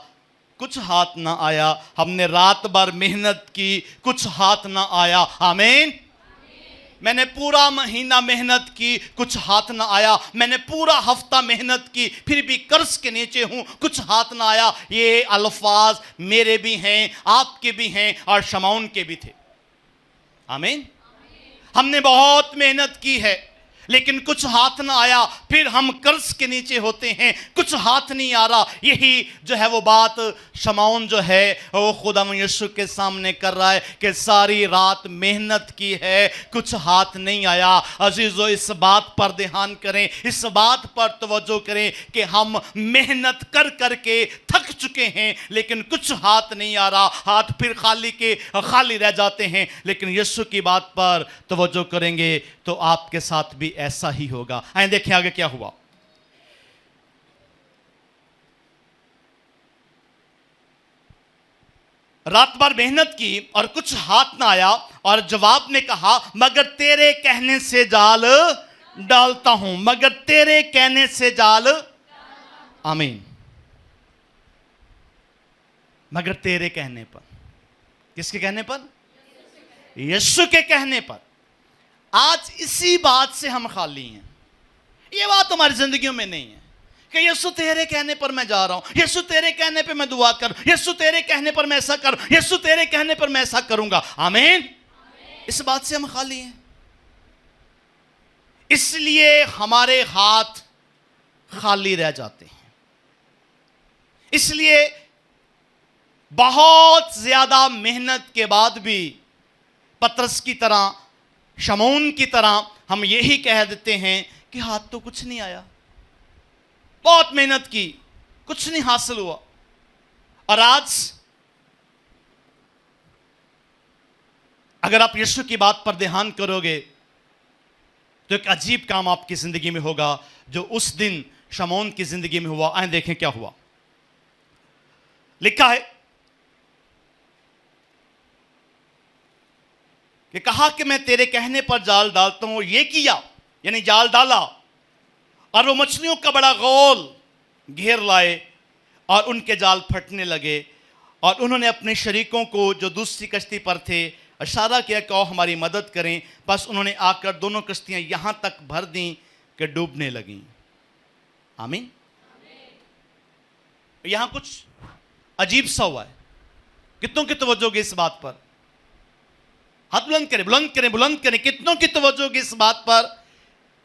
कुछ हाथ ना आया। हमने रात भर मेहनत की, कुछ हाथ ना आया। आमीन। मैंने पूरा महीना मेहनत की, कुछ हाथ ना आया। मैंने पूरा हफ्ता मेहनत की, फिर भी कर्ज के नीचे हूं, कुछ हाथ ना आया। ये अल्फाज मेरे भी हैं, आपके भी हैं और शमौन के भी थे। आमीन। हमने बहुत मेहनत की है लेकिन कुछ हाथ ना आया, फिर हम कर्ज के नीचे होते हैं, कुछ हाथ नहीं आ रहा। यही जो है वो बात शमौन जो है वो खुदा यीशु के सामने कर रहा है कि सारी रात मेहनत की है, कुछ हाथ नहीं आया। अजीजों, इस बात पर ध्यान करें, इस बात पर तवज्जो करें कि हम मेहनत कर करके थक चुके हैं लेकिन कुछ हाथ नहीं आ रहा, हाथ फिर खाली रह जाते हैं। लेकिन यीशु की बात पर तवज्जो करेंगे तो आपके साथ भी ऐसा ही होगा। आइए देखें आगे क्या हुआ। रात भर मेहनत की और कुछ हाथ ना आया, और जवाब ने कहा, मगर तेरे कहने से जाल डालता हूं, मगर तेरे कहने से जाल। आमीन। मगर तेरे कहने पर। किसके कहने पर? यीशु के कहने पर। आज इसी बात से हम खाली हैं। ये बात हमारी जिंदगियों में नहीं है कि यीशु तेरे कहने पर मैं जा रहा हूं, यीशु तेरे कहने पर मैं दुआ कर, यीशु तेरे कहने पर मैं ऐसा कर, यीशु तेरे कहने पर मैं ऐसा करूंगा। आमीन। इस बात से हम खाली हैं। इसलिए हमारे हाथ खाली रह जाते हैं। इसलिए बहुत ज्यादा मेहनत के बाद भी पतरस की तरह, शमौन की तरह हम यही कह देते हैं कि हाथ तो कुछ नहीं आया, बहुत मेहनत की, कुछ नहीं हासिल हुआ। और आज अगर आप यीशु की बात पर ध्यान करोगे तो एक अजीब काम आपकी जिंदगी में होगा जो उस दिन शमौन की जिंदगी में हुआ। आइए देखें क्या हुआ। लिखा है कि कहा कि मैं तेरे कहने पर जाल डालता हूं। ये किया, यानी जाल डाला, और वो मछलियों का बड़ा गोल घेर लाए और उनके जाल फटने लगे। और उन्होंने अपने शरीकों को जो दूसरी कश्ती पर थे इशारा किया कि आओ हमारी मदद करें। बस उन्होंने आकर दोनों कश्तियां यहां तक भर दी कि डूबने लगीं। आमीन। यहां कुछ अजीब सा हुआ है। कितनों की तवज्जो होगी इस बात पर? हाथ बुलंद करें, बुलंद करें, बुलंद करें। कितनों की तवज्जो होगी इस बात पर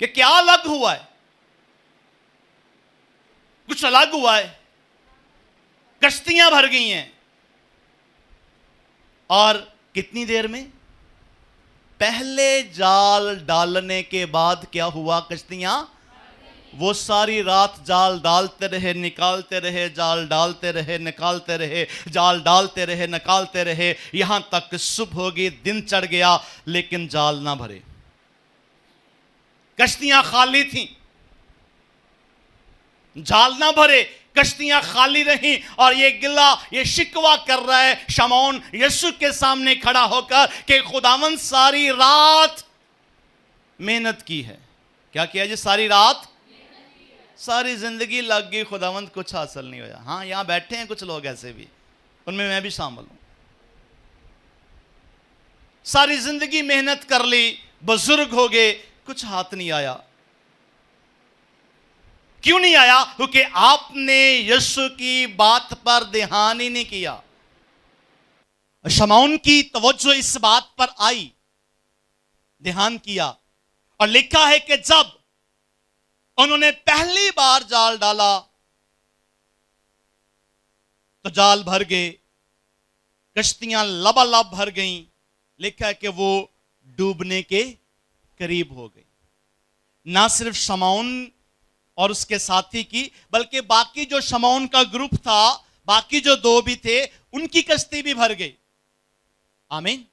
कि क्या अलग हुआ है? कुछ अलग हुआ है। कश्तियां भर गई हैं। और कितनी देर में? पहले जाल डालने के बाद क्या हुआ? कश्तियां वो सारी रात जाल डालते रहे, निकालते रहे, जाल डालते रहे, निकालते रहे, जाल डालते रहे, निकालते रहे, यहां तक सुबह हो गई, दिन चढ़ गया, लेकिन जाल ना भरे। कश्तियां खाली थीं, जाल ना भरे, कश्तियां खाली रहीं, और ये गिला, ये शिकवा कर रहा है शमौन यीशु के सामने खड़ा होकर कि खुदावंद सारी रात मेहनत की है। क्या किया जी? सारी रात, सारी जिंदगी लग गई, खुदावंद कुछ हासिल नहीं होया। हाँ, यहां बैठे हैं कुछ लोग ऐसे भी, उनमें मैं भी शामिल हूं। सारी जिंदगी मेहनत कर ली, बुजुर्ग हो गए, कुछ हाथ नहीं आया। क्यों नहीं आया? क्योंकि आपने यीशु की बात पर ध्यान ही नहीं किया। शमौन की तवज्जो इस बात पर आई, ध्यान किया, और लिखा है कि जब उन्होंने पहली बार जाल डाला तो जाल भर गए, कश्तियां लबालब भर गईं। लिखा है कि वो डूबने के करीब हो गई। ना सिर्फ शमौन और उसके साथी की, बल्कि बाकी जो शमौन का ग्रुप था, बाकी जो दो भी थे, उनकी कश्ती भी भर गई। आमीन।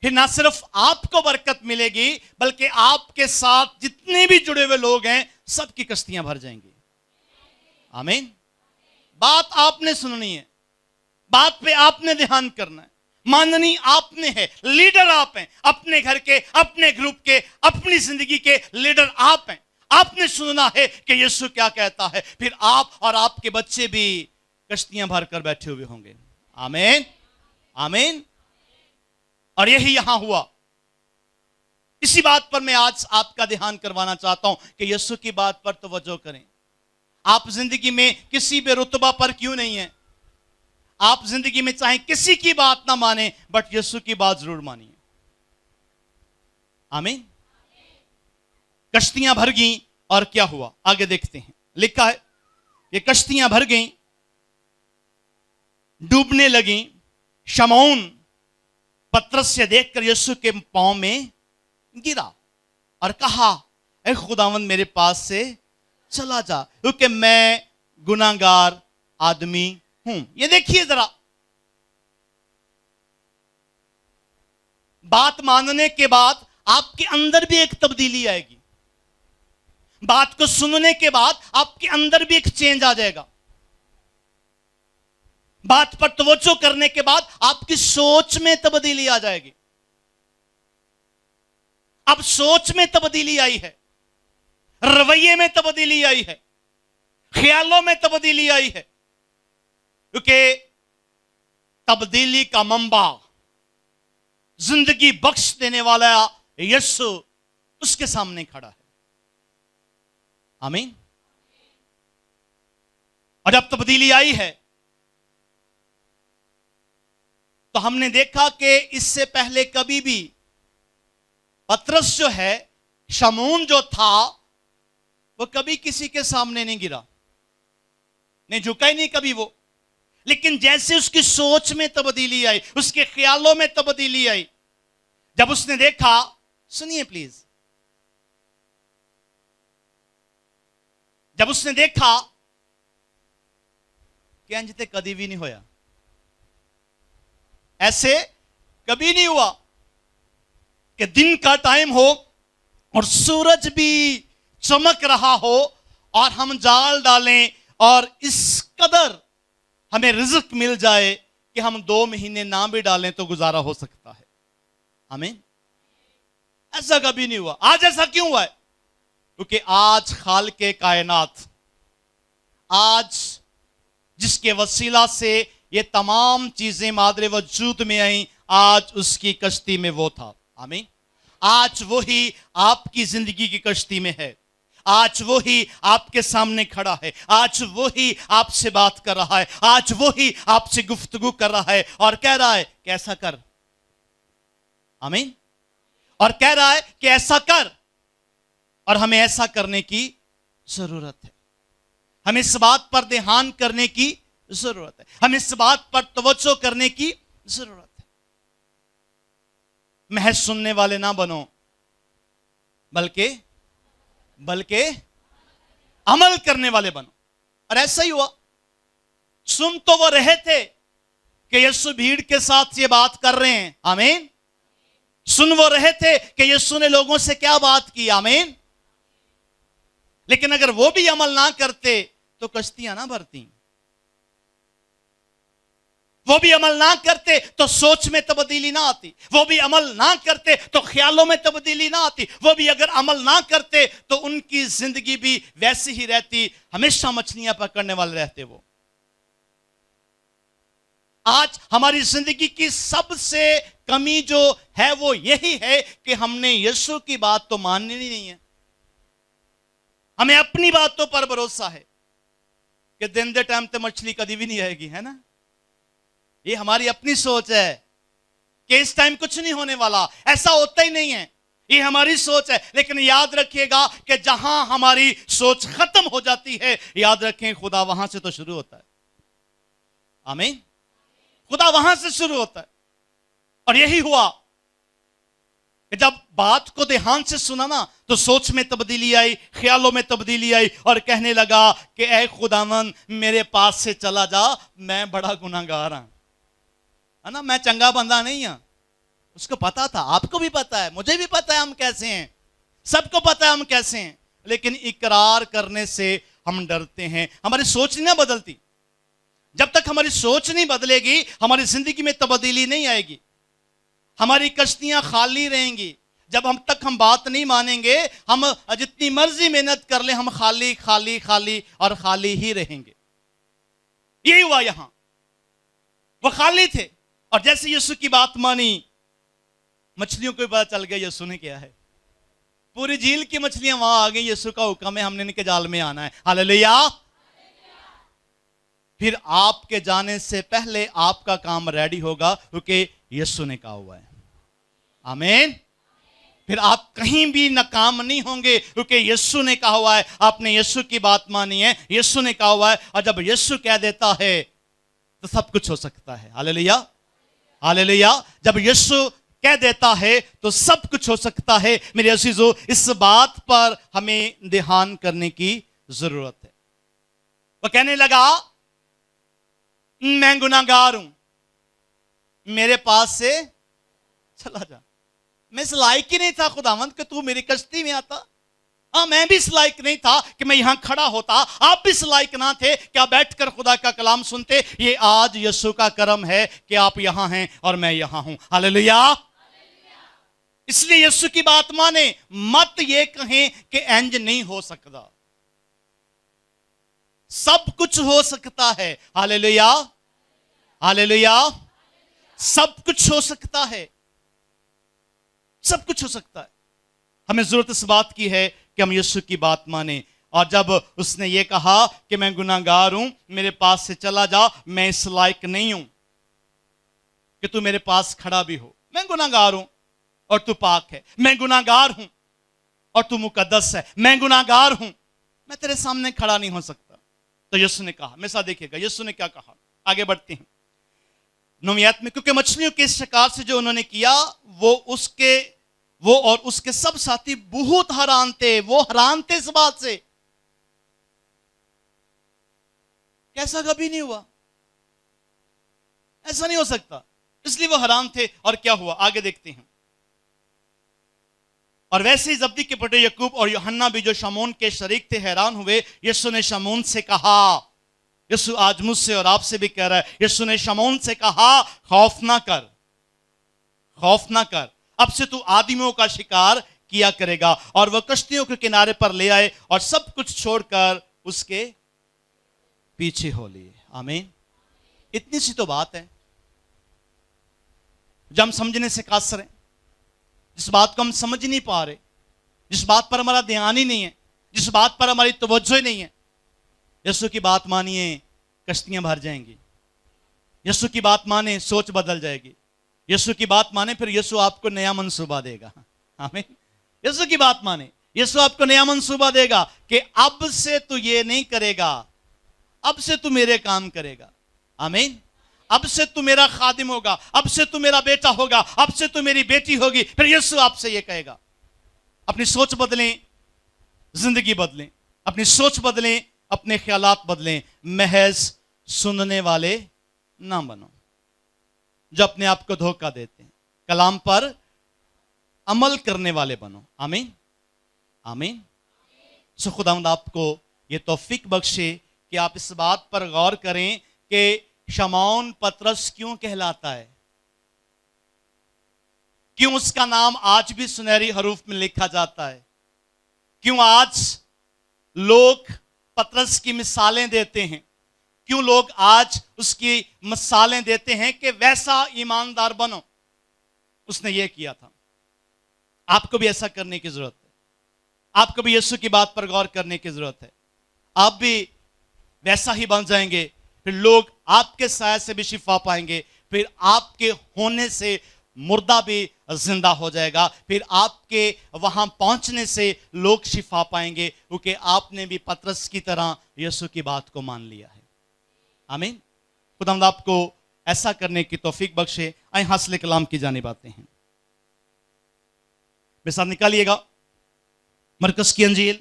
फिर ना सिर्फ आपको बरकत मिलेगी, बल्कि आपके साथ जितने भी जुड़े हुए लोग हैं, सबकी कश्तियां भर जाएंगी। आमीन। बात आपने सुननी है, बात पे आपने ध्यान करना है, माननी आपने है, लीडर आप हैं, अपने घर के, अपने ग्रुप के, अपनी जिंदगी के लीडर आप हैं। आपने सुनना है कि यीशु क्या कहता है, फिर आप और आपके बच्चे भी कश्तियां भरकर बैठे हुए होंगे। आमीन, आमीन। और यही यहां हुआ। इसी बात पर मैं आज आपका ध्यान करवाना चाहता हूं कि यीशु की बात पर तवज्जो करें। आप जिंदगी में किसी भी रुतबा पर क्यों नहीं है, आप जिंदगी में चाहे किसी की बात ना माने, बट यीशु की बात जरूर मानिए। आमीन। कश्तियां भर गईं, और क्या हुआ आगे देखते हैं। लिखा है ये कश्तियां भर गईं, डूबने लगी। शमौन पतरस से देखकर यीशु के पांव में गिरा और कहा, ऐ खुदावंद मेरे पास से चला जा, क्योंकि मैं गुनाहगार आदमी हूं। ये देखिए जरा, बात मानने के बाद आपके अंदर भी एक तब्दीली आएगी। बात को सुनने के बाद आपके अंदर भी एक चेंज आ जाएगा। बात पर तवज्जो करने के बाद आपकी सोच में तब्दीली आ जाएगी। अब सोच में तब्दीली आई है, रवैये में तब्दीली आई है, ख्यालों में तब्दीली आई है, क्योंकि तब्दीली का मंबा, जिंदगी बख्श देने वाला यीशु उसके सामने खड़ा है। आमीन। और जब तब्दीली आई है तो हमने देखा कि इससे पहले कभी भी पतरस जो है, शमौन जो था, वो कभी किसी के सामने नहीं गिरा, नहीं झुका ही नहीं कभी वो। लेकिन जैसे उसकी सोच में तब्दीली आई, उसके ख्यालों में तब्दीली आई, जब उसने देखा, सुनिए प्लीज, जब उसने देखा कि अंजते कभी भी नहीं होया, ऐसे कभी नहीं हुआ कि दिन का टाइम हो और सूरज भी चमक रहा हो और हम जाल डालें और इस कदर हमें रिज़्क मिल जाए कि हम 2 महीने ना भी डालें तो गुजारा हो सकता है। आमीन। ऐसा कभी नहीं हुआ। आज ऐसा क्यों हुआ है? क्योंकि आज खालिक़े कायनात, आज जिसके वसीला से ये तमाम चीजें मादरे वजूद में आई, आज उसकी कश्ती में वो था। आमीन। आज वो ही आपकी जिंदगी की कश्ती में है, आज वो ही आपके सामने खड़ा है, आज वो ही आपसे बात कर रहा है, आज वो ही आपसे गुफ्तगू कर रहा है और कह रहा है कि ऐसा कर। आमीन। और कह रहा है कि ऐसा कर, और हमें ऐसा करने की जरूरत है। हमें इस बात पर ध्यान करने की जरूरत है, हमें इस बात पर तवज्जो करने की जरूरत है। महज सुनने वाले ना बनो, बल्कि अमल करने वाले बनो। और ऐसा ही हुआ। सुन तो वो रहे थे कि यीशु भीड़ के साथ ये बात कर रहे हैं, आमीन। सुन वो रहे थे कि यीशु ने लोगों से क्या बात की, आमीन। लेकिन अगर वो भी अमल ना करते तो कश्तियां ना भरती। वो भी अमल ना करते तो सोच में तब्दीली ना आती। वो भी अमल ना करते तो ख्यालों में तब्दीली ना आती। वो भी अगर अमल ना करते तो उनकी जिंदगी भी वैसी ही रहती, हमेशा मछलियां पकड़ने वाले रहते वो। आज हमारी जिंदगी की सबसे कमी जो है वो यही है कि हमने यीशु की बात तो माननी नहीं है। हमें अपनी बातों पर भरोसा है कि दिन दे टाइम तो मछली कभी भी नहीं आएगी, है ना। ये हमारी अपनी सोच है कि इस टाइम कुछ नहीं होने वाला, ऐसा होता ही नहीं है। ये हमारी सोच है। लेकिन याद रखिएगा कि जहां हमारी सोच खत्म हो जाती है, याद रखें खुदा वहां से तो शुरू होता है, आमीन। खुदा वहां से शुरू होता है। और यही हुआ कि जब बात को ध्यान से सुना ना तो सोच में तब्दीली आई, ख्यालों में तब्दीली आई और कहने लगा कि ऐ खुदावन मेरे पास से चला जा, मैं बड़ा गुनाहगार हूं, है ना, मैं चंगा बंदा नहीं हूं। उसको पता था, आपको भी पता है, मुझे भी पता है हम कैसे हैं, सबको पता है हम कैसे हैं। लेकिन इकरार करने से हम डरते हैं। हमारी सोच नहीं ना बदलती। जब तक हमारी सोच नहीं बदलेगी हमारी जिंदगी में तब्दीली नहीं आएगी। हमारी कश्तियां खाली रहेंगी। जब हम तक हम बात नहीं मानेंगे, हम जितनी मर्जी मेहनत कर ले, हम खाली खाली खाली और खाली ही रहेंगे। यही हुआ यहां, वो खाली थे। और जैसे यीशु की बात मानी, मछलियों को भी पता चल गया यीशु ने क्या है। पूरी झील की मछलियां वहां आ गई। यीशु का हुक्म है हमने इनके जाल में आना है, हालेलुया। फिर आपके जाने से पहले आपका काम रेडी होगा, क्योंकि यीशु ने कहा हुआ है, आमीन। फिर आप कहीं भी नाकाम नहीं होंगे, क्योंकि यीशु ने कहा हुआ है। आपने यीशु की बात मानी है, यीशु ने कहा हुआ है। और जब यीशु कह देता है तो सब कुछ हो सकता है, हालेलुया, हालेलुया। जब यीशु कह देता है तो सब कुछ हो सकता है। मेरे अजीजों, इस बात पर हमें ध्यान करने की जरूरत है। वो कहने लगा मैं गुनाहगार हूं, मेरे पास से चला जा। मैं इस लायक ही नहीं था खुदावंद कि तू मेरी कश्ती में आता। हाँ, मैं भी इस लायक नहीं था कि मैं यहां खड़ा होता। आप भी इस लायक ना थे कि आप बैठकर खुदा का कलाम सुनते। ये आज यीशु का करम है कि आप यहां हैं और मैं यहां हूं, हालेलुया। इसलिए यीशु की बात माने, मत ये कहें कि इंज नहीं हो सकता। सब कुछ हो सकता है, हालेलुया, हालेलुया। सब कुछ हो सकता है, सब कुछ हो सकता है। हमें जरूरत इस बात की है कि हम यीशु की बात माने। और जब उसने ये कहा कि मैं गुनाहगार हूं, मेरे पास से चला जा, मैं इस लायक नहीं हूं कि तू मेरे पास खड़ा भी हो। मैं गुनाहगार हूं और तू पाक है। मैं गुनाहगार हूं और तू मुकद्दस है। मैं गुनाहगार हूं, मैं तेरे सामने खड़ा नहीं हो सकता। तो यीशु ने कहा, मेरे साथ देखिएगा यीशु ने क्या कहा। आगे बढ़ते हैं 9वीं आयत में, क्योंकि मछलियों के शिकार से जो उन्होंने किया वो और उसके सब साथी बहुत हैरान थे। वो हैरान थे इस बात से, कैसा कभी नहीं हुआ, ऐसा नहीं हो सकता, इसलिए वो हैरान थे। और क्या हुआ आगे देखते हैं। और वैसे ही जब्दी के बेटे याकूब और यूहन्ना भी जो शमौन के शरीक थे हैरान हुए। यीशु ने शमौन से कहा, यीशु आज मुझसे और आपसे भी कह रहा है, यीशु ने शमौन से कहा खौफ ना कर, खौफ ना कर, अब से तू आदमियों का शिकार किया करेगा। और वह कश्तियों के किनारे पर ले आए और सब कुछ छोड़कर उसके पीछे हो लिए, आमीन। इतनी सी तो बात है जो हम समझने से कासर हैं, जिस बात को हम समझ ही नहीं पा रहे, जिस बात पर हमारा ध्यान ही नहीं है, जिस बात पर हमारी तवज्जो ही नहीं है। यीशु की बात मानिए, कश्तियां भर जाएंगी। यीशु की बात माने, सोच बदल जाएगी। यीशु की बात माने, फिर यीशु आपको नया मंसूबा देगा, आमीन। यीशु की बात माने, यीशु आपको नया मंसूबा देगा कि अब से तू ये नहीं करेगा, अब से तू मेरे काम करेगा, आमीन। अब से तू मेरा खादिम होगा, अब से तू मेरा बेटा होगा, अब से तू मेरी बेटी होगी। फिर यीशु आपसे ये कहेगा। अपनी सोच बदलें, जिंदगी बदलें। अपनी सोच बदलें, अपने ख्यालात बदलें। महज सुनने वाले ना बनो जो अपने आप को धोखा देते हैं। कलाम पर अमल करने वाले बनो। आमीन, आमीन। सो खुदावंद आपको ये तौफीक बख्शे कि आप इस बात पर गौर करें कि शमौन पतरस क्यों कहलाता है, क्यों उसका नाम आज भी सुनहरी हरूफ में लिखा जाता है, क्यों आज लोग पतरस की मिसालें देते हैं, क्यों लोग आज उसकी मिसालें देते हैं कि वैसा ईमानदार बनो। उसने ये किया था। आपको भी ऐसा करने की जरूरत है। आपको भी यीशु की बात पर गौर करने की जरूरत है। आप भी वैसा ही बन जाएंगे, फिर लोग आपके साय से भी शिफा पाएंगे, फिर आपके होने से मुर्दा भी जिंदा हो जाएगा, फिर आपके वहां पहुंचने से लोग शिफा पाएंगे, क्योंकि आपने भी पतरस की तरह यीशु की बात को मान लिया है। आमीन। खुदावंद आपको ऐसा करने की तौफीक बख्शे। आए हासिल कलाम की जानिब आते हैं। मेरे साथ निकालिएगा मरकस की अंजील,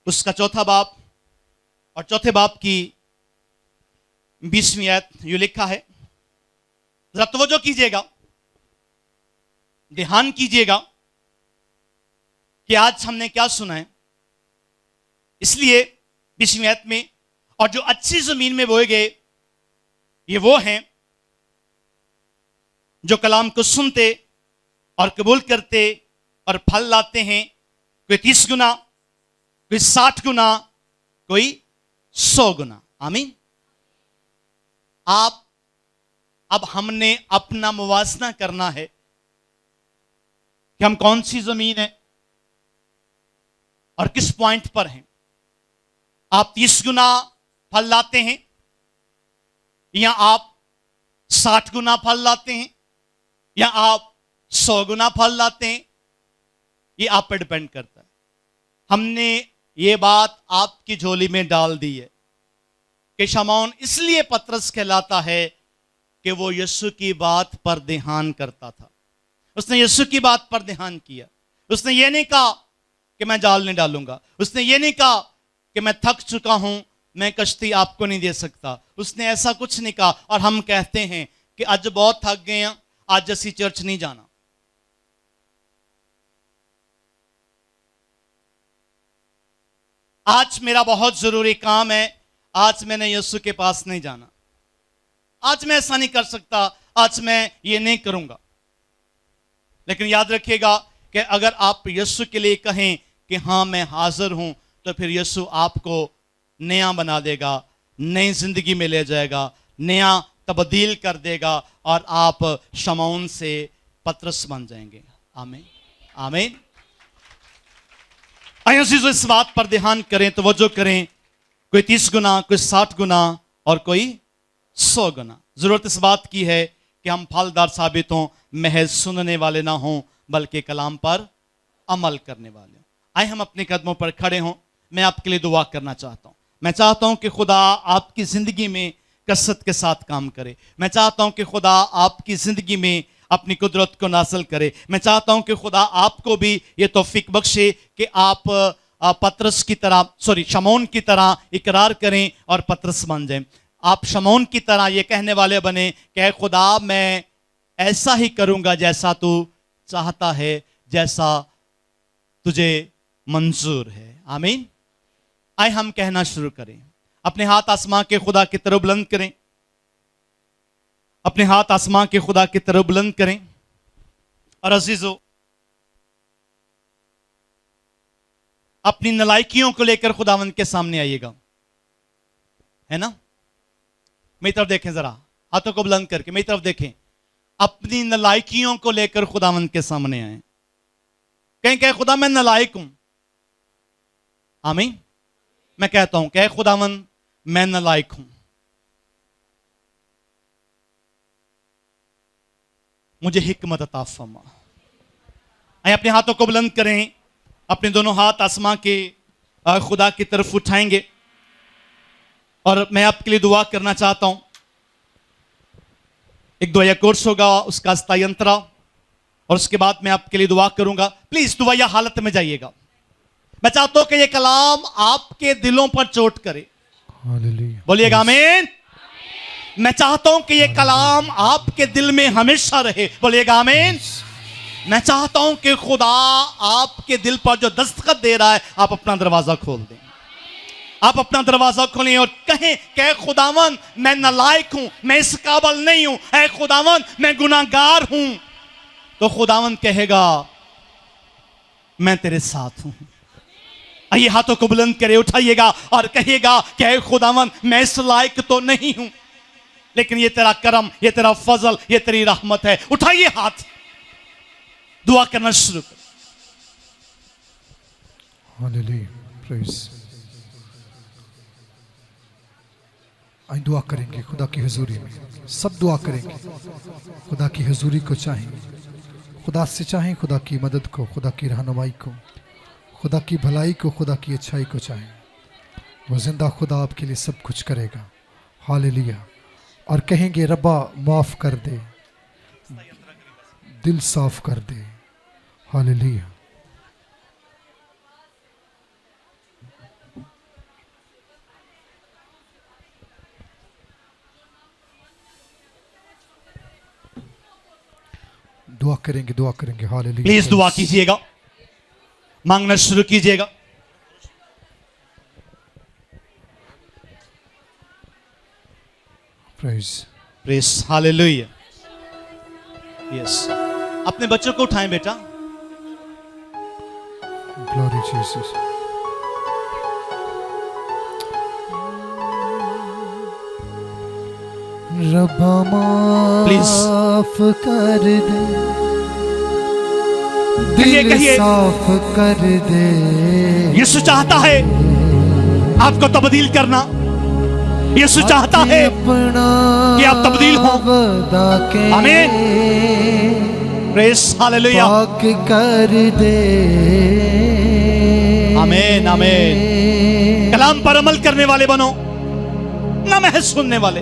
उसका 4 बाब और 4 बाब की 20वीं आयत। यूं लिखा है, जरा तवज्जो कीजिएगा, ध्यान कीजिएगा कि आज हमने क्या सुना है। इसलिए 20वीं आयत में, और जो अच्छी जमीन में बोए गए ये वो हैं जो कलाम को सुनते और कबूल करते और फल लाते हैं, कोई 30 गुना, कोई 60 गुना, कोई 100 गुना। आमीन। अब हमने अपना मुवाजना करना है कि हम कौन सी जमीन है और किस पॉइंट पर हैं। आप 30 गुना फल लाते हैं या आप 60 गुना फल लाते हैं या आप 100 गुना फल लाते हैं, ये आप पर डिपेंड करता है। हमने ये बात आपकी झोली में डाल दी है कि शमौन इसलिए पतरस कहलाता है कि वो यीशु की बात पर ध्यान करता था। उसने यीशु की बात पर ध्यान किया। उसने ये नहीं कहा कि मैं जाल नहीं डालूंगा। उसने ये नहीं कहा कि मैं थक चुका हूं, मैं कश्ती आपको नहीं दे सकता। उसने ऐसा कुछ नहीं कहा। और हम कहते हैं कि आज बहुत थक गए हैं, आज असी चर्च नहीं जाना। आज मेरा बहुत जरूरी काम है, आज मैंने यीशु के पास नहीं जाना। आज मैं ऐसा नहीं कर सकता, आज मैं ये नहीं करूंगा। लेकिन याद रखिएगा कि अगर आप यीशु के लिए कहें कि हां मैं हाजिर हूं, तो फिर यीशु आपको नया बना देगा, नई जिंदगी में ले जाएगा, नया तब्दील कर देगा और आप शमौन से पतरस बन जाएंगे। आमीन, आमीन। आइए अज़ीज़ों, इस बात पर ध्यान करें, तवज्जो करें। कोई 30 गुना, कोई 60 गुना और कोई 100 गुना। जरूरत इस बात की है कि हम फलदार साबित हों, महज सुनने वाले ना हों, बल्कि कलाम पर अमल करने वाले। आइए हम अपने कदमों पर खड़े हों। मैं आपके लिए दुआ करना चाहता हूं। मैं चाहता हूं कि खुदा आपकी जिंदगी में कसरत के साथ काम करे। मैं चाहता हूं कि खुदा आपकी जिंदगी में अपनी कुदरत को नाज़िल करे। मैं चाहता हूं कि खुदा आपको भी ये तौफीक बख्शे कि आप पतरस की तरह, शमौन की तरह इकरार करें और पतरस बन जाएं। आप शमौन की तरह ये कहने वाले बने कि खुदा मैं ऐसा ही करूंगा जैसा तू चाहता है, जैसा तुझे मंजूर है। आमीन। आए हम कहना शुरू करें। अपने हाथ आसमां के खुदा की तरफ बुलंद करें। अपने हाथ आसमां के खुदा की तरफ बुलंद करें। और अजीजों, अपनी नलायकियों को लेकर खुदावंद के सामने आइएगा, है ना। मेरी तरफ देखें, जरा हाथों को बुलंद करके मेरी तरफ देखें। अपनी नलायकियों को लेकर खुदावंद के सामने आए। कहीं कहे खुदा मैं नलायक हूं। आमीन। मैं कहता हूं कहे खुदावंद मैं नलायक हूं, मुझे हिकमत अता फरमा। आइए अपने हाथों को बुलंद करें। अपने दोनों हाथ आसमां के खुदा की तरफ उठाएंगे और मैं आपके लिए दुआ करना चाहता हूं। एक दुआया कोर्स होगा, उसका स्थायी अंतरा, और उसके बाद मैं आपके लिए दुआ करूंगा। प्लीज दुआया हालत में जाइएगा। मैं चाहता हूं कि ये कलाम आपके दिलों पर चोट करे। हालेलुया। बोलिएगा आमीन। मैं चाहता हूं कि ये कलाम आपके दिल में हमेशा रहे। बोलिएगा आमीन। मैं चाहता हूं कि खुदा आपके दिल पर जो दस्तखत दे रहा है, आप अपना दरवाजा खोल दें। आप अपना दरवाजा खोलें और कहें कि खुदावन मैं नालायक हूं, मैं इस काबिल नहीं हूं, ऐ खुदावन मैं गुनाहगार हूं। तो खुदावन कहेगा मैं तेरे साथ हूं। आइए हाथों को बुलंद करे, उठाइएगा और कहिएगा कि ऐ खुदावन मैं इस लायक तो नहीं हूं, लेकिन ये तेरा करम, ये तेरा फजल, ये तेरी रहमत है। उठाइए हाथ, दुआ करना शुरू करें। हालेलुया। प्रेज। आई दुआ करेंगे खुदा की हुजूरी में, सब दुआ करेंगे। खुदा की हुजूरी को चाहेंगे, खुदा से चाहें खुदा की मदद को, खुदा की रहनुमाई को, खुदा की भलाई को, खुदा की अच्छाई को चाहें। वो जिंदा खुदा आपके लिए सब कुछ करेगा। हालेलुया। और कहेंगे रब्बा माफ़ कर दे, दिल साफ कर दे। हालेलुया। दुआ करेंगे, दुआ करेंगे। हालेलुया। प्लीज दुआ कीजिएगा, मांगना शुरू कीजिएगा। प्रेज। प्रेज। हालेलुया। यस। अपने बच्चों को उठाएं बेटा। Glory Jesus. रब्बा माफ कर दे, दिल कहिए। साफ कर दे। यीशु चाहता है आपको तब्दील करना। यीशु चाहता है कि आप तब्दील हो। आमीन। प्रेज। हालेलुया। पाक कर दे। आमीन आमीन। कलाम पर अमल करने वाले बनो, ना महज सुनने वाले।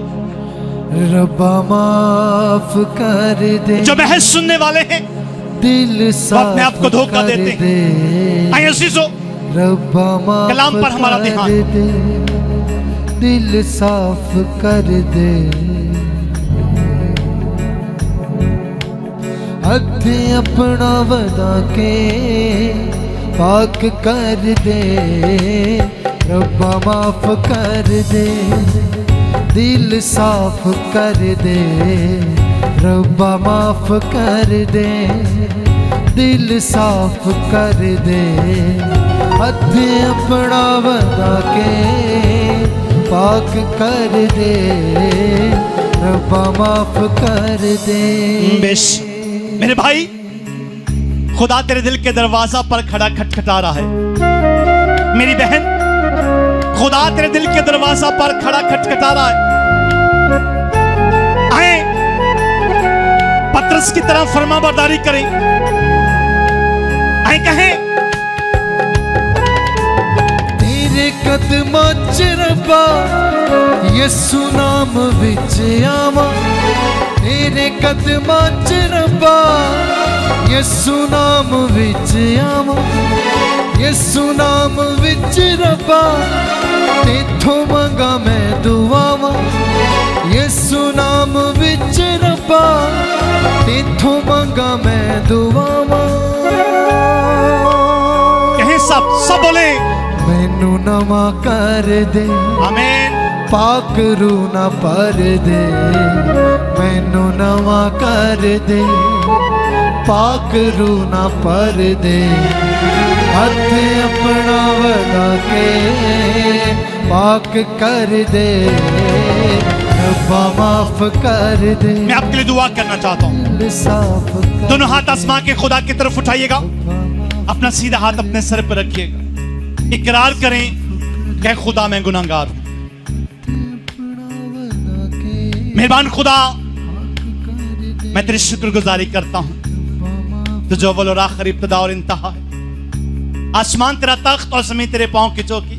रब्बा माफ कर दे। जो महज सुनने वाले हैं दिल वो अपने आप को धोखा देते हैं। आइए अजीजों, रब्बा माफ कलाम पर हमारा ध्यान। दे, दिल साफ कर दे। हथ अपना वदा के पाक कर दे। रब्बा माफ कर दे, दिल साफ कर दे। रब्बा माफ कर दे, दिल साफ कर दे। हथ अपना वदा के पाक कर दे। रब्बा माफ कर दे। बेश मेरे भाई, खुदा तेरे दिल के दरवाजा पर खड़ा खटखटा रहा है। मेरी बहन, खुदा तेरे दिल के दरवाजा पर खड़ा खटखटा रहा है। आए पतरस की तरह फरमाबरदारी करें। आए कहें तेरे कदमां च रब्बा यीशु नाम विच आवां। तेरे कदमां च रब्बा यीशु नाम विच आवां। यीशु नाम विच रब्बा तेथों मंगा मैं दुआवां। यीशु नाम विच रब्बा तेथों मंगा मैं दुआवां। कहें सब बोले मैनू नवा कर दे। आमीन। पाक रू ना पर दे। मैनू नवा कर दे, पाक रू ना पर दे। हथ अपना वदा के पाक कर दे। रब्बा माफ कर दे। मैं आपके लिए दुआ करना चाहता हूं। दिल साफ कर। दोनों हाथ आसमां के खुदा की तरफ उठाइएगा, अपना सीधा हाथ अपने सर पर रखिएगा। इकरार करें कि खुदा मैं गुनाहगार हूं। मेहरबान खुदा, मैं तेरी शुक्रगुजारी करता हूं। तो जो अव्वल और आखिर, इब्तिदा और इंतहा है। आसमान तेरा तख्त और ज़मीन तेरे पांव की चौकी।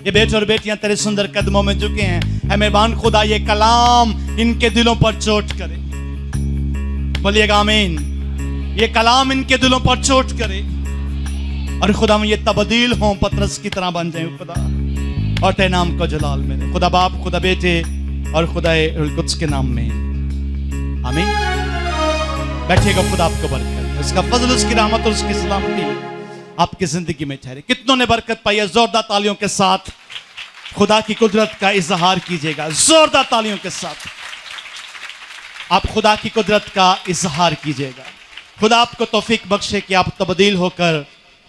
ये बेटे और बेटियां तेरे सुंदर कदमों में झुके हैं। ऐ मेहरबान खुदा, ये कलाम इनके दिलों पर चोट करे। बोलिएगा आमीन। ये कलाम इनके दिलों पर चोट करे। और खुदा हम ये तब्दील हों, पतरस की तरह बन जाएं खुदा, और तेरे नाम का जलाल में, खुदा बाप, खुदा बेटे और खुदा रुल कुद्स के नाम में, आमीन। बैठेगा, खुदा आपको बरकत, उसका फजल, उसकी रहमत और उसकी सलामती आपकी जिंदगी में ठहरे। कितनों ने बरकत पाई है? जोरदार तालियों के साथ खुदा की कुदरत का इजहार कीजिएगा, जोरदार तालियों के साथ आप खुदा की कुदरत का इजहार कीजिएगा। खुदा आपको तौफीक बख्शे कि आप तब्दील होकर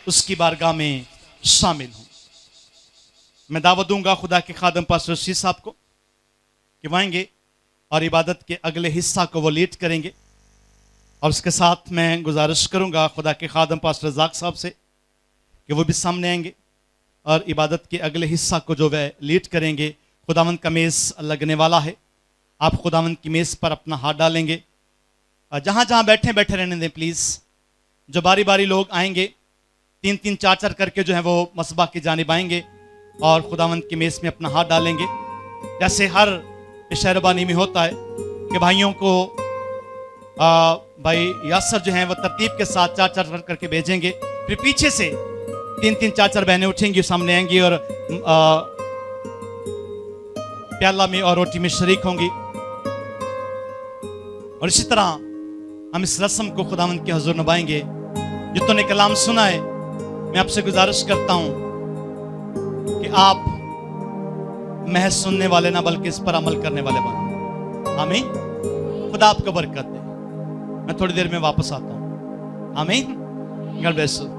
उसकी बारगाह में शामिल हों। मैं दावत दूंगा खुदा के खादम पास्टर रशीद साहब को कि वो आएंगे और इबादत के अगले हिस्सा को वो लीड करेंगे, और उसके साथ मैं गुजारिश करूंगा खुदा के खादम पास्टर रज़ाक साहब से कि वो भी सामने आएंगे और इबादत के अगले हिस्सा को जो वह लीड करेंगे। खुदावंद का मेज़ लगने वाला है, आप खुदावंद की मेज़ पर अपना हाथ डालेंगे, और जहाँ जहाँ बैठे बैठे रहने दें प्लीज़। जो बारी बारी लोग आएंगे, 3-3 4-4 करके जो है वो मसबा की जानिब आएंगे और खुदावंद की मेज़ में अपना हाथ डालेंगे। जैसे हर शहरबानी में होता है कि भाइयों को भाई यासर जो हैं वो तरतीब के साथ 4-4 करके भेजेंगे, फिर पीछे से 3-3 4-4 बहनें उठेंगी, सामने आएंगी और प्याला में और रोटी में शरीक होंगी। और इसी तरह हम इस रस्म को खुदावंद के हुजूर निभाएंगे। जितनों ने कलाम सुना है, मैं आपसे गुजारिश करता हूं कि आप महज सुनने वाले ना बल्कि इस पर अमल करने वाले बनो। आमीन। खुदा आपको बरकत दे। मैं थोड़ी देर में वापस आता हूं। आमीन। God bless you.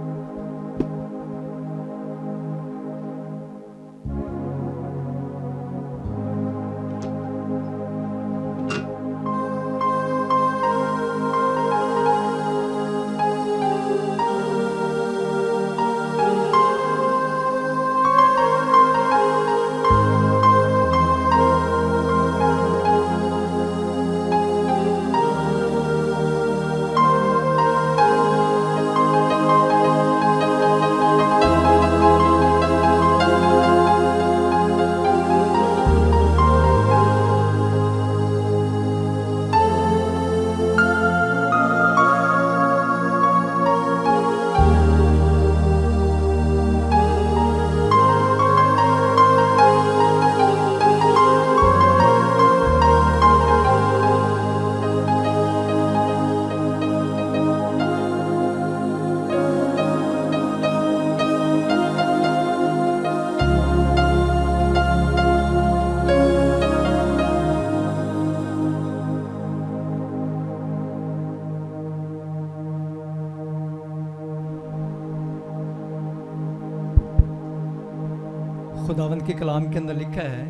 खुदावंद के कलाम के अंदर लिखा है,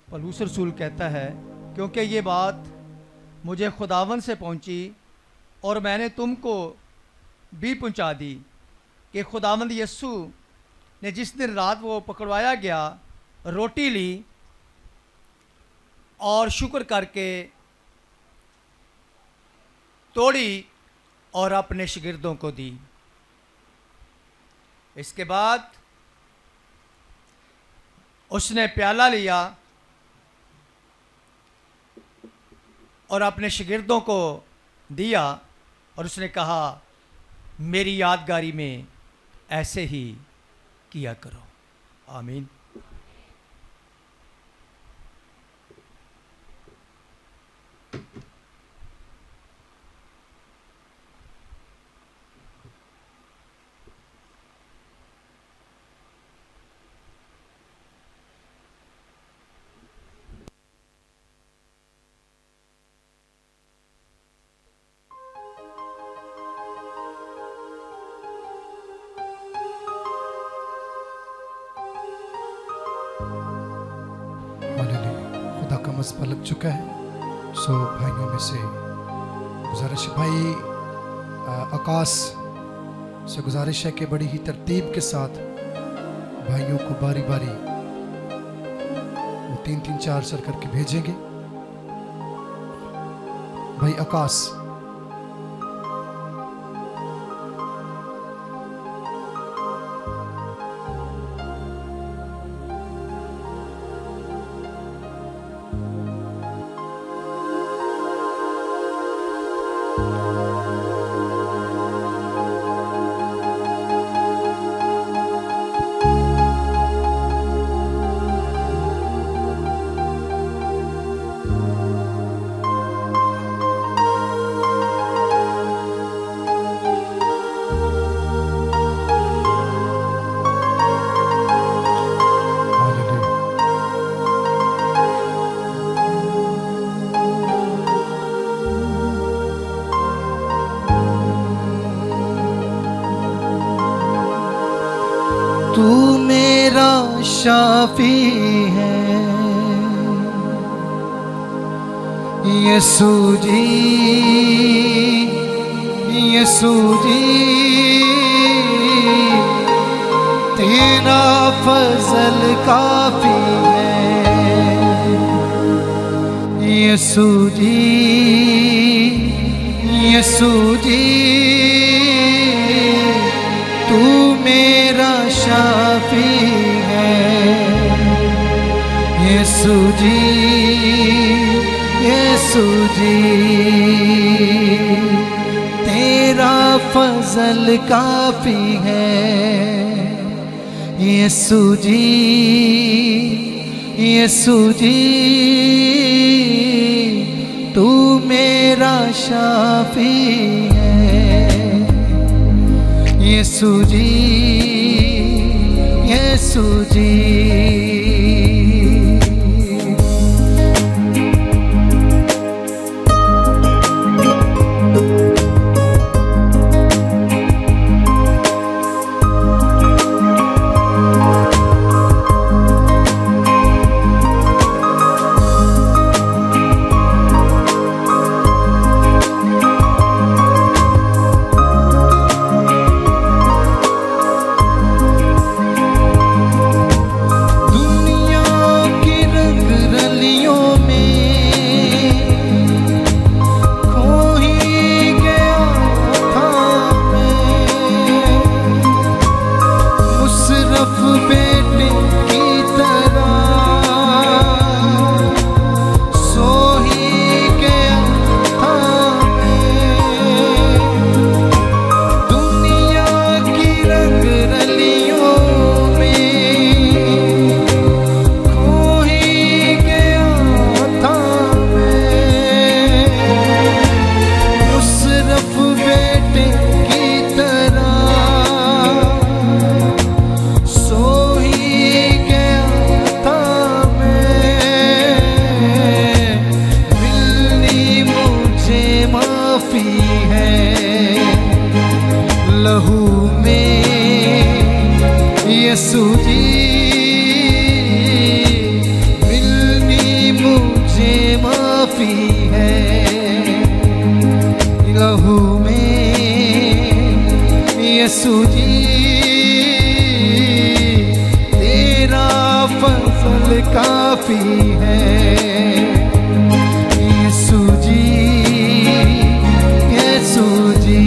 पौलुस रसूल कहता है, क्योंकि ये बात मुझे खुदावंद से पहुंची और मैंने तुमको भी पहुंचा दी कि खुदावंद यीशु ने जिस दिन रात वो पकड़वाया गया रोटी ली और शुक्र करके तोड़ी और अपने शागिर्दों को दी। इसके बाद उसने प्याला लिया और अपने शागिर्दों को दिया और उसने कहा, मेरी यादगारी में ऐसे ही किया करो। आमीन। खुदा का मसबा लग चुका है। सो भाइयों में से गुजारिश, भाई आकाश से गुजारिश है कि बड़ी ही तरतीब के साथ भाइयों को बारी बारी वो 3-3 4 करके भेजेंगे। भाई आकाश, शाफी है। यीशु जी, यीशु जी, तेरा फजल काफी है। यीशु जी, यीशु जी, तू मेरा शाफी है। यीशु जी, यीशु जी, तेरा फजल काफी है। यीशु जी, यीशु जी, तू मेरा शाफी है। यीशु जी, यीशु जी। यीशु जी, मिलनी मुझे माफी है। लहू में यीशु जी, तेरा फजल काफी है। यीशु जी, यीशु जी।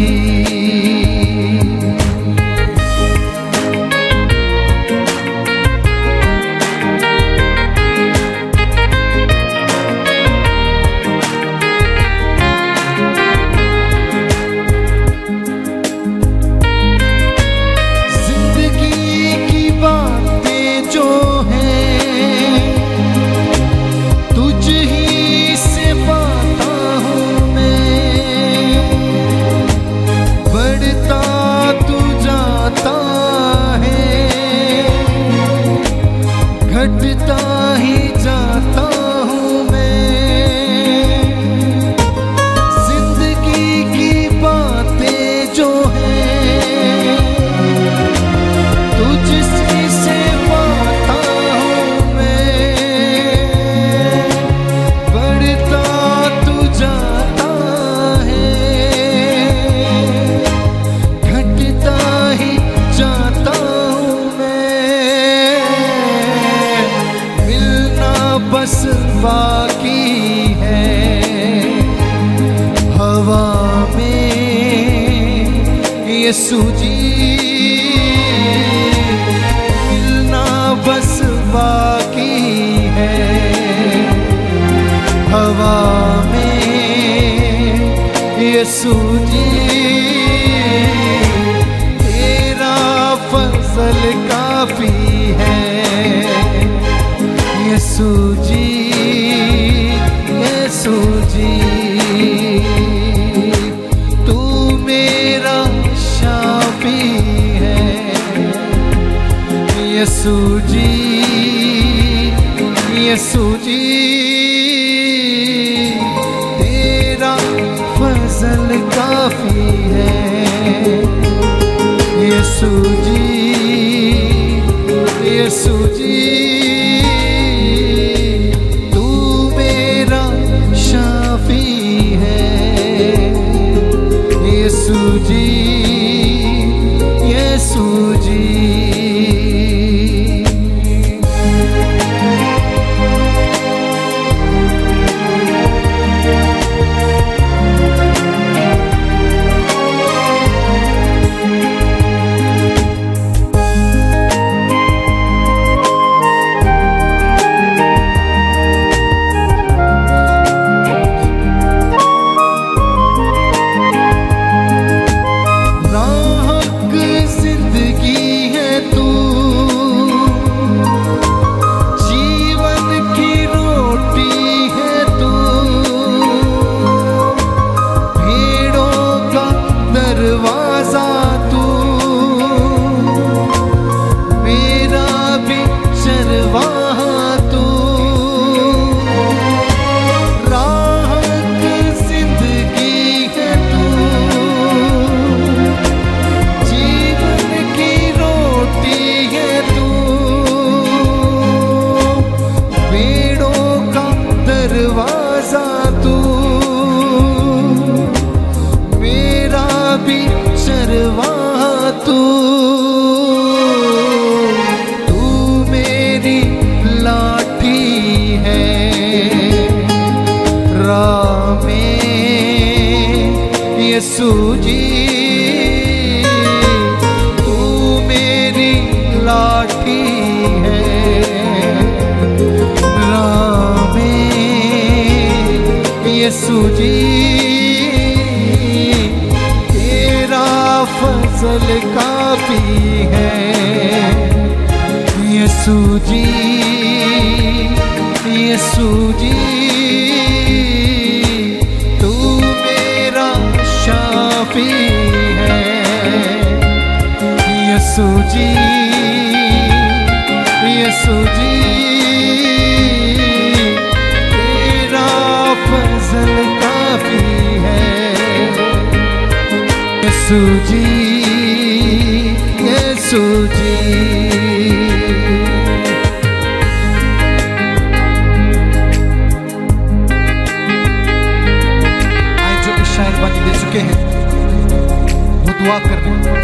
घटता ही जाता हूँ मैं। जिंदगी की बातें जो हैं तुझसे से पाता हूँ मैं। बढ़ता तू जाता है, घटता ही जाता बस बाकी है। हवा में यीशु जी, मिलना बस बाकी है। हवा में यीशु जी, तेरा फजल काफी है। यीशु जी, यीशु जी, तू मेरा शाफी है। यीशु जी, यीशु जी, तेरा फजल काफी है। यीशु जी, यीशु जी, तू मेरा शाफी है। यीशु जी, यीशु जी। राहक जिंदगी है तू, जीवन की रोटी है तू, भेड़ों का दरवाजा तू, मेरा भी चरवाहा तू। राहक जिंदगी है तू, जीवन की रोटी है तू, भेड़ों का दरवाजा तू, मेरा भी चरवाहा तू। तू मेरी लाठी है राह में, यीशु जी। तू मेरी लाठी है राह में, यीशु जी। तेरा फजल काफी है यीशु जी, यीशु जी। तू मेरा शाफी है यीशु जी, यीशु जी। तेरा फजल काफी है यीशु जी, यीशु जी। आज जो भी शायर बानी दे चुके हैं वो दुआ कर रहे हैं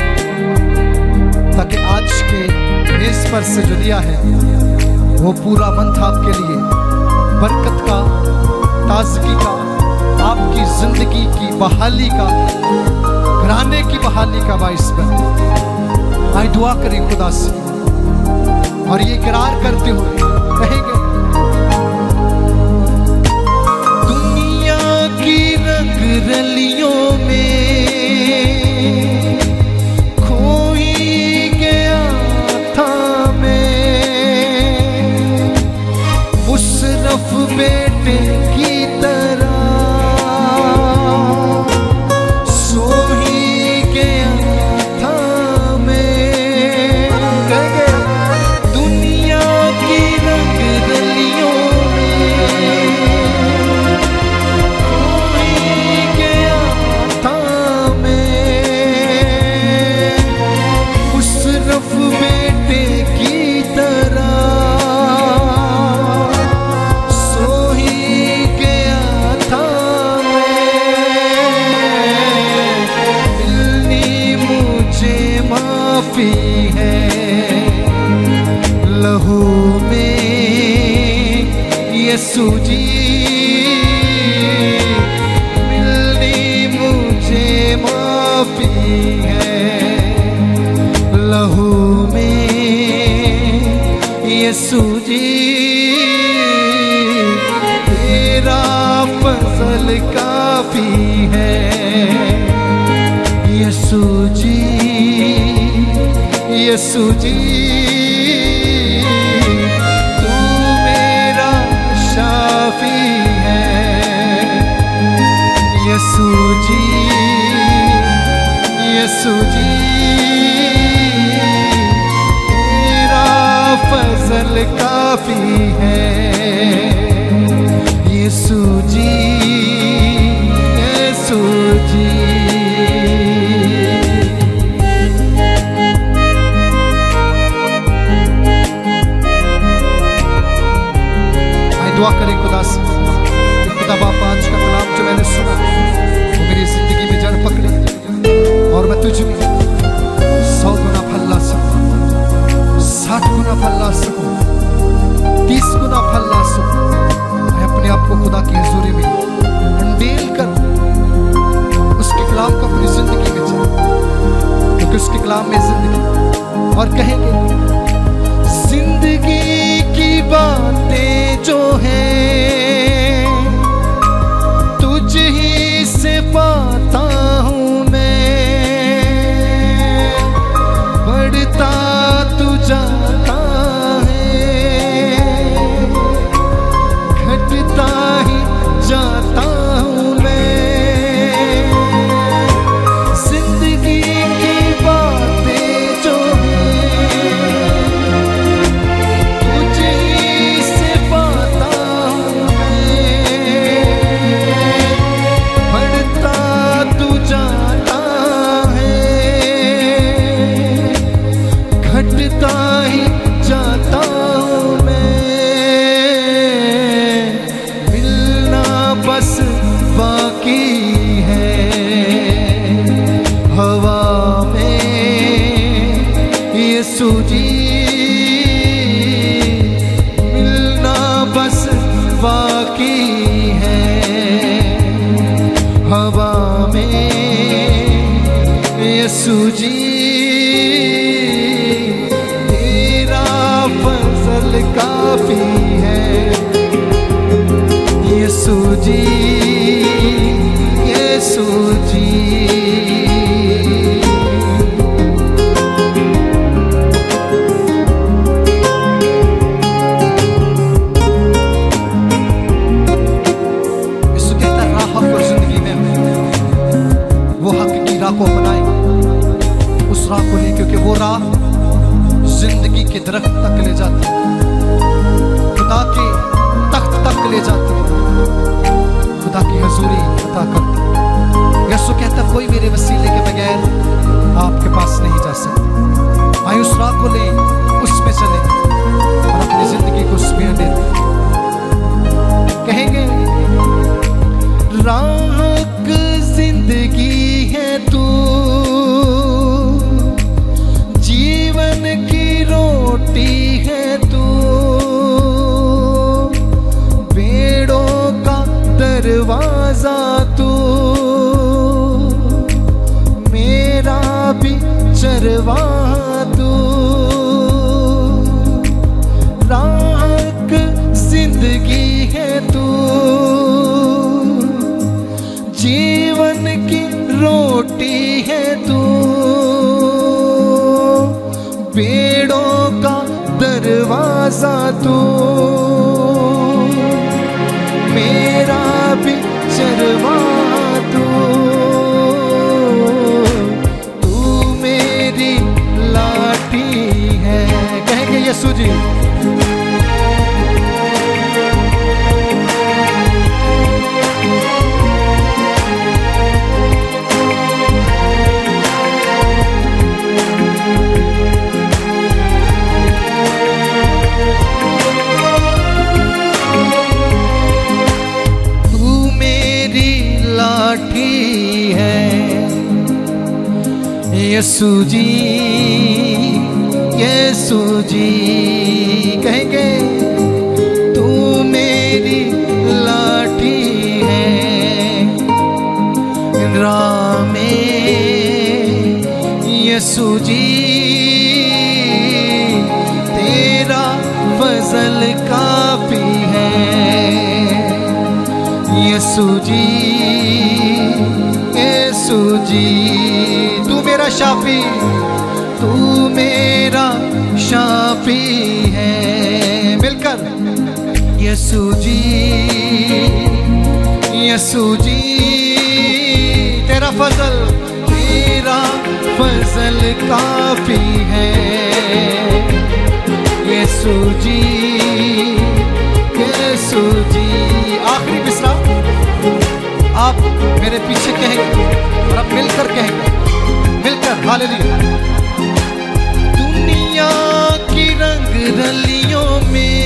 ताकि आज के मेज पर से जो दिया है वो पूरा मंथ आपके लिए बरकत का, ताजगी का, आपकी जिंदगी की बहाली का, घराने की बहाली का बाइस बने। आइए दुआ करें खुदा से और ये इकरार करते हुए कहेंगे, दुनिया की रंग रलियों में खो ही गया था मैं, मुशर्रफ बेटे की तरह सो ही गया था मैं। कहेंगे, दुनिया की रंग रलियों में खो ही गया था मैं, मुशर्रफ बेटे की तरह सो ही गया था मैं। मिलनी मुझे माफी है लहू में यीशु जी। मिलनी मुझे माफी है लहू में यीशु जी। तेरा फजल काफी है यीशु जी, यीशु जी। तू मेरा शाफी है यीशु जी, यीशु जी। तेरा फजल काफी है यीशु जी, यीशु जी। हवा में यीशु जी तेरा फजल काफी है यीशु जी यीशु जी। को अपनाए उस राह को ले, क्योंकि वो राह जिंदगी के दरख्त तक ले जाती है, खुदा के तख्त तक ले जाती है, खुदा की हजूरी अता करती है। यीशु कहता कोई मेरे वसीले के बगैर आपके पास नहीं जा सकता। आइए उस राह को ले, उसमें चले और अपनी जिंदगी को उसमें दे कहेंगे राह जिंदगी है तू, जीवन की रोटी है तू, पेड़ों का दरवाजा तू, मेरा भी चरवाहा तू, राह जिंदगी है तू, जीवन की रोटी है तू, पेड़ों का दरवाजा तू, मेरा भी चरवाहा तू, तू मेरी लाठी है। कहेंगे यीशु जी यीशु जी यीशु जी। कहेंगे तू मेरी लाठी है राह में यीशु जी तेरा फजल काफी है यीशु जी यीशु जी। तू मेरा शाफी, तू मेरा शाफी है। मिलकर यीशु जी यीशु जी तेरा फजल काफी है यीशु जी यीशु जी। आखिरी मिसरा आप मेरे पीछे कहेंगे और आप मिलकर कहेंगे, मिलकर हालेलुया। दुनिया की रंग रलियों में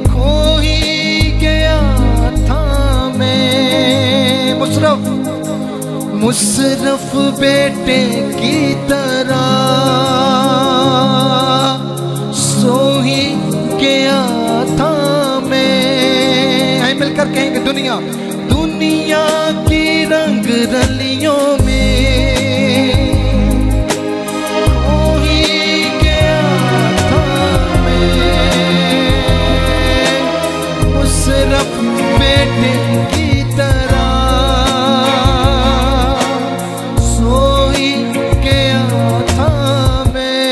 खो ही गया था मैं, मुशर्रफ बेटे की तरह सो ही गया था मैं। आइए मिलकर कहेंगे दुनिया की रंग रलियों में खो ही गया था मैं, मुशर्रफ बेटे की तरह सो ही गया था मैं।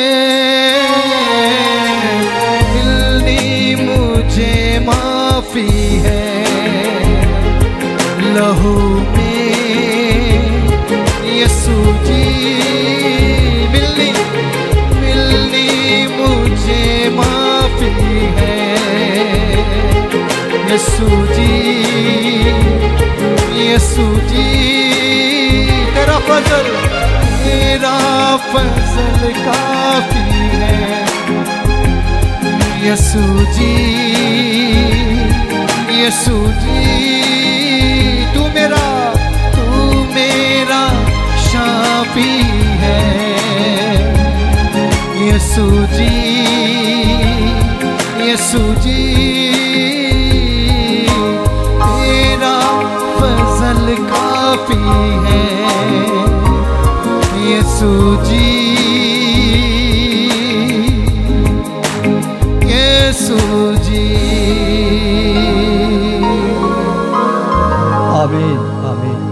मिलनी मुझे माफी है लहू में यीशु जी। मिलनी मुझे माफी है यीशु जी यीशु जी। तेरा फजल काफी है यीशु जी यीशु जी। तू मेरा शाफी है यीशु जी यीशु जी। तेरा काफी है यीशु जी, यीशु जी। आमीन आमीन।